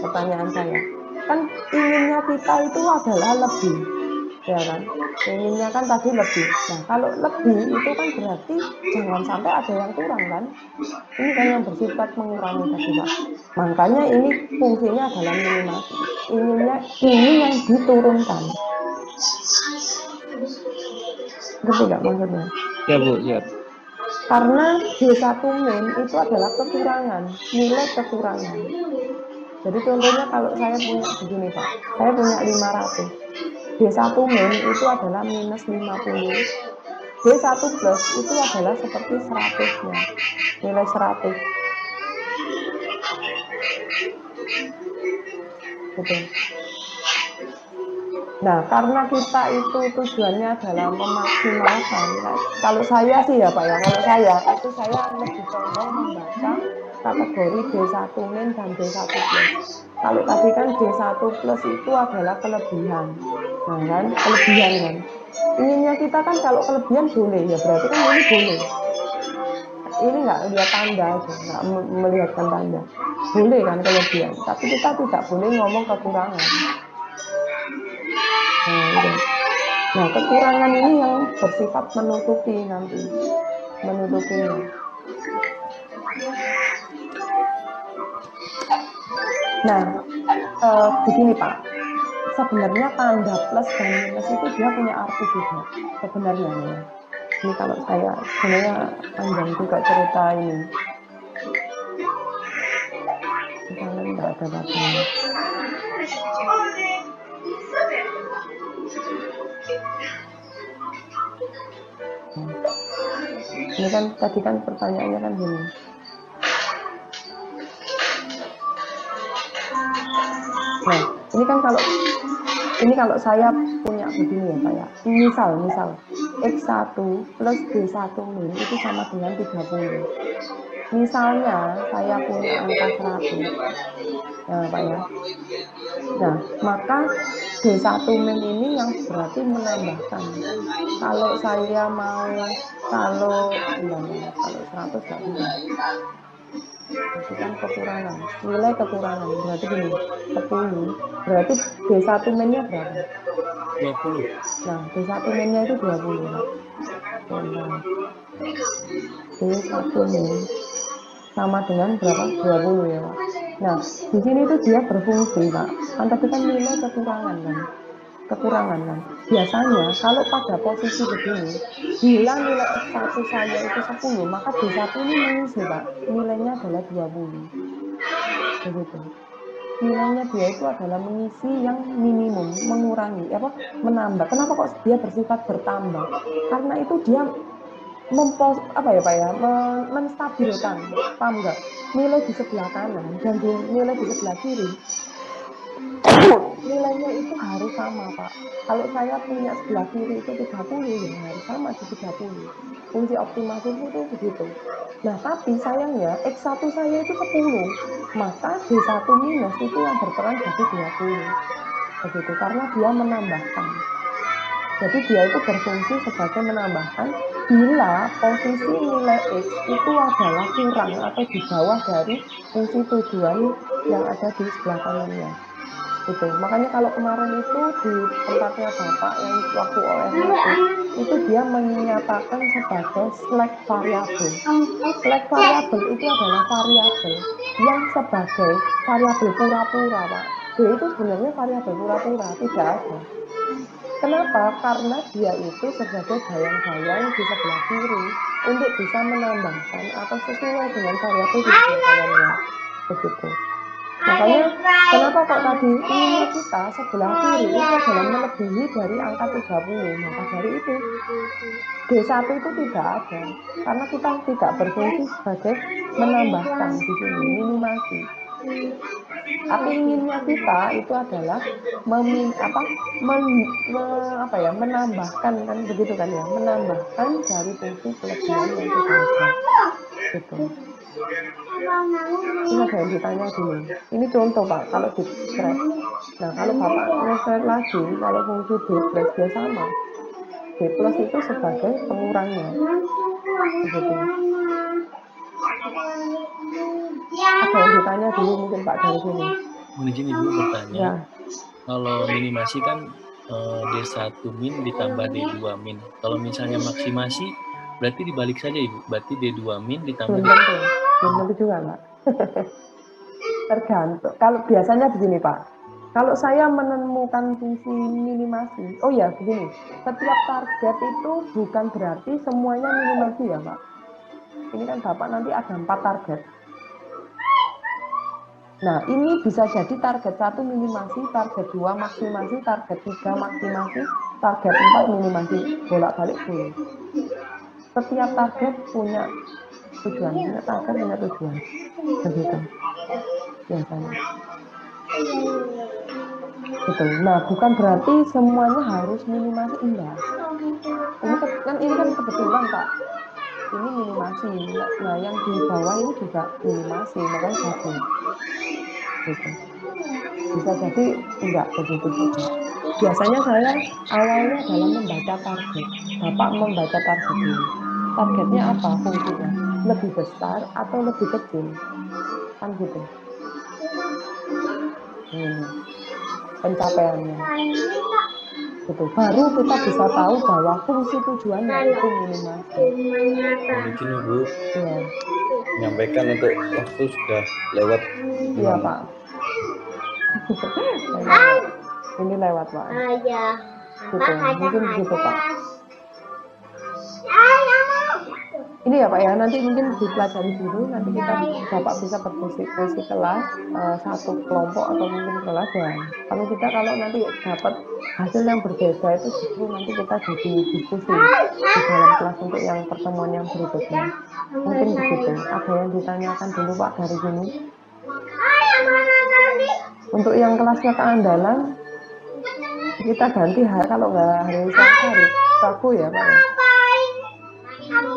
Pertanyaan saya. Kan inginnya kita itu adalah lebih. Ya kan, inginnya kan tadi lebih. Nah, kalau lebih itu kan berarti jangan sampai ada yang kurang kan. Ini kan yang bersifat mengurangi tadi Pak. Makanya ini fungsinya adalah minimasi. Inginnya ini yang diturunkan. Ngerti nggak maksudnya? Ya Bu, ya. Karena D1 min itu adalah kekurangan, nilai kekurangan. Jadi contohnya kalau saya punya begini Pak, saya punya 500. D1 min itu adalah minus 50. D1 plus itu adalah seperti 100-nya. Nilai 100. Gitu. Nah, karena kita itu tujuannya adalah memaksimalkan. Kalau saya sih ya Pak ya, kalau saya itu saya lebih condong membaca kategori D1 min dan D1 plus. Kalau tadi kan D1 plus itu adalah kelebihan. Nah kan, kelebihan kan. Inginnya kita kan kalau kelebihan boleh, ya berarti kan ini boleh. ini nggak lihat tanda aja, nggak melihatkan tanda. Boleh kan kelebihan, tapi kita tidak boleh ngomong kekurangan. Nah, kekurangan ini yang bersifat menutupi nanti, menutupinya. Nah, begini Pak, sebenarnya tanda plus dan minus itu dia punya arti juga sebenarnya ya. Ini kalau saya sebenarnya panjang juga cerita ini. Misalnya tidak ada waktunya. Ini kan tadi kan pertanyaannya kan gini. Nah, ini kalau saya punya begini ya Pak ya. Misal X1 plus D1 min itu sama dengan 30. Misalnya saya punya angka 100. Nah, Pak ya. Nah, maka D1 min ini yang berarti menambahkan. Kalau saya mau kalau 100 nggak bisa. Itu kan kekurangan, nilai kekurangan berarti gini 10, berarti D1 minnya berapa? 20. Nah, D1 minnya itu 20 Pak. D1 min sama dengan berapa? 20 ya Pak. Nah, di sini tuh dia berfungsi Pak, kan tadi kan nilai kekurangan kan. Biasanya kalau pada posisi begini, bila nilai X1 saya itu 10, maka D1 ini mengisi Pak, nilainya adalah 20. Begitu. Nilainya dia itu adalah mengisi yang minimum, mengurangi, menambah. Kenapa kok dia bersifat bertambah? Karena itu dia menstabilkan, paham nggak? Nilai di sebelah kanan dan nilai di sebelah kiri nilainya itu harus sama Pak. Kalau saya punya sebelah kiri itu 30 ya harus sama di 30. Fungsi optimasi itu begitu. Nah tapi sayangnya X1 saya itu 10, maka D1 minus itu yang berperan jadi 20. Begitu, karena dia menambahkan. Jadi dia itu berfungsi sebagai menambahkan bila posisi nilai X itu adalah kurang atau di bawah dari fungsi tujuan yang ada di sebelah kanannya. Itu makanya kalau kemarin itu di tempatnya Bapak yang waktu OSM itu dia menyatakan sebagai slack variabel. Slack variabel itu adalah variabel yang sebagai variabel pura-pura Pak. Dia itu sebenarnya variabel pura-pura, tidak ada. Kenapa? Karena dia itu sebagai bayang-bayang di sebelah kiri untuk bisa menambahkan atau sesuai dengan variabel di sebelah kanannya. Begitu. Makanya kenapa kok tadi ini kita sebelah kiri itu adalah melebihi dari angka 30. Maka dari itu D1 itu tidak ada karena kita tidak berfungsi sebagai menambahkan di sini, minimasi. Tapi inginnya kita itu adalah menambahkan kan begitu kan ya, menambahkan dari fungsi kelebihan yang sudah ada. Gitu. Ini ada yang ditanya dulu. Ini contoh Pak, kalau di stress. Nah kalau Bapak nge-stress lagi, kalau fungsi D plus dia sama. D plus itu sebagai pengurangnya. Begitu. Ada yang ditanya dulu mungkin Pak dari sini. Mungkin Ibu bertanya. Ya. Kalau minimasi kan D1 min ditambah D2 min. Kalau misalnya maksimasi berarti dibalik saja Ibu. Berarti D2 min ditambah belum tentu juga Pak. Tergantung. Kalau biasanya begini Pak, kalau saya menemukan fungsi minimasi, oh ya begini, setiap target itu bukan berarti semuanya minimasi ya Pak. Ini kan Bapak nanti ada 4 target. Nah ini bisa jadi target 1 minimasi, target 2 maksimasi, target 3 maksimasi, target 4 minimasi, bolak-balik dulu. Setiap target punya tujuan, punya tujuan, begitu biasanya. Betul. Nah, bukan berarti semuanya harus minimasi, enggak. Ini kan kebetulan Pak. Ini minimasi. Nah, yang di bawah ini juga minimasi, makanya satu. Gitu. Bisa jadi enggak begitu juga. Biasanya saya awalnya dalam membaca target. Bapak membaca target ini. Targetnya apa fungsinya? lebih besar atau lebih kecil, kan gitu. Pencapaiannya gitu, baru kita bisa tahu bahwa fungsi tujuannya itu minimasi. Mungkin Ibu Iya, menyampaikan untuk waktu sudah lewat. iya Pak. Ini lewat Pak. Gitu, mungkin begitu Pak. Ini ya Pak ya, nanti mungkin dipelajari dulu, nanti Bapak bisa berdiskusi kelas, satu kelompok atau mungkin kelas ya. Kalau nanti dapat hasil yang berbeda itu justru nanti kita jadi diskusi di dalam kelas untuk yang pertemuan yang berikutnya. Mungkin begitu. Ada yang ditanyakan dulu Pak dari sini? Untuk yang kelasnya keandalan, kita ganti kalau nggak hari Rabu ya Pak ya.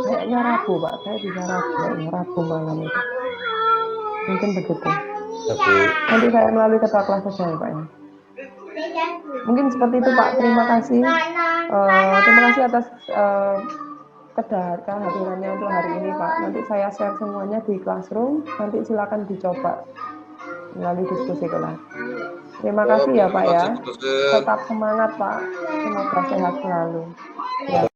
Kayaknya Rabu Pak, saya bisa Rabu malam itu. Mungkin begitu. Nanti saya melalui ketua kelas saja ya Pak ya. Mungkin seperti itu Pak, terima kasih. Terima kasih atas kehadirannya untuk hari ini Pak. Nanti saya share semuanya di classroom, nanti silakan dicoba melalui diskusi kelas. Terima kasih ya Pak ya. Tetap semangat Pak, semoga sehat selalu. Ya.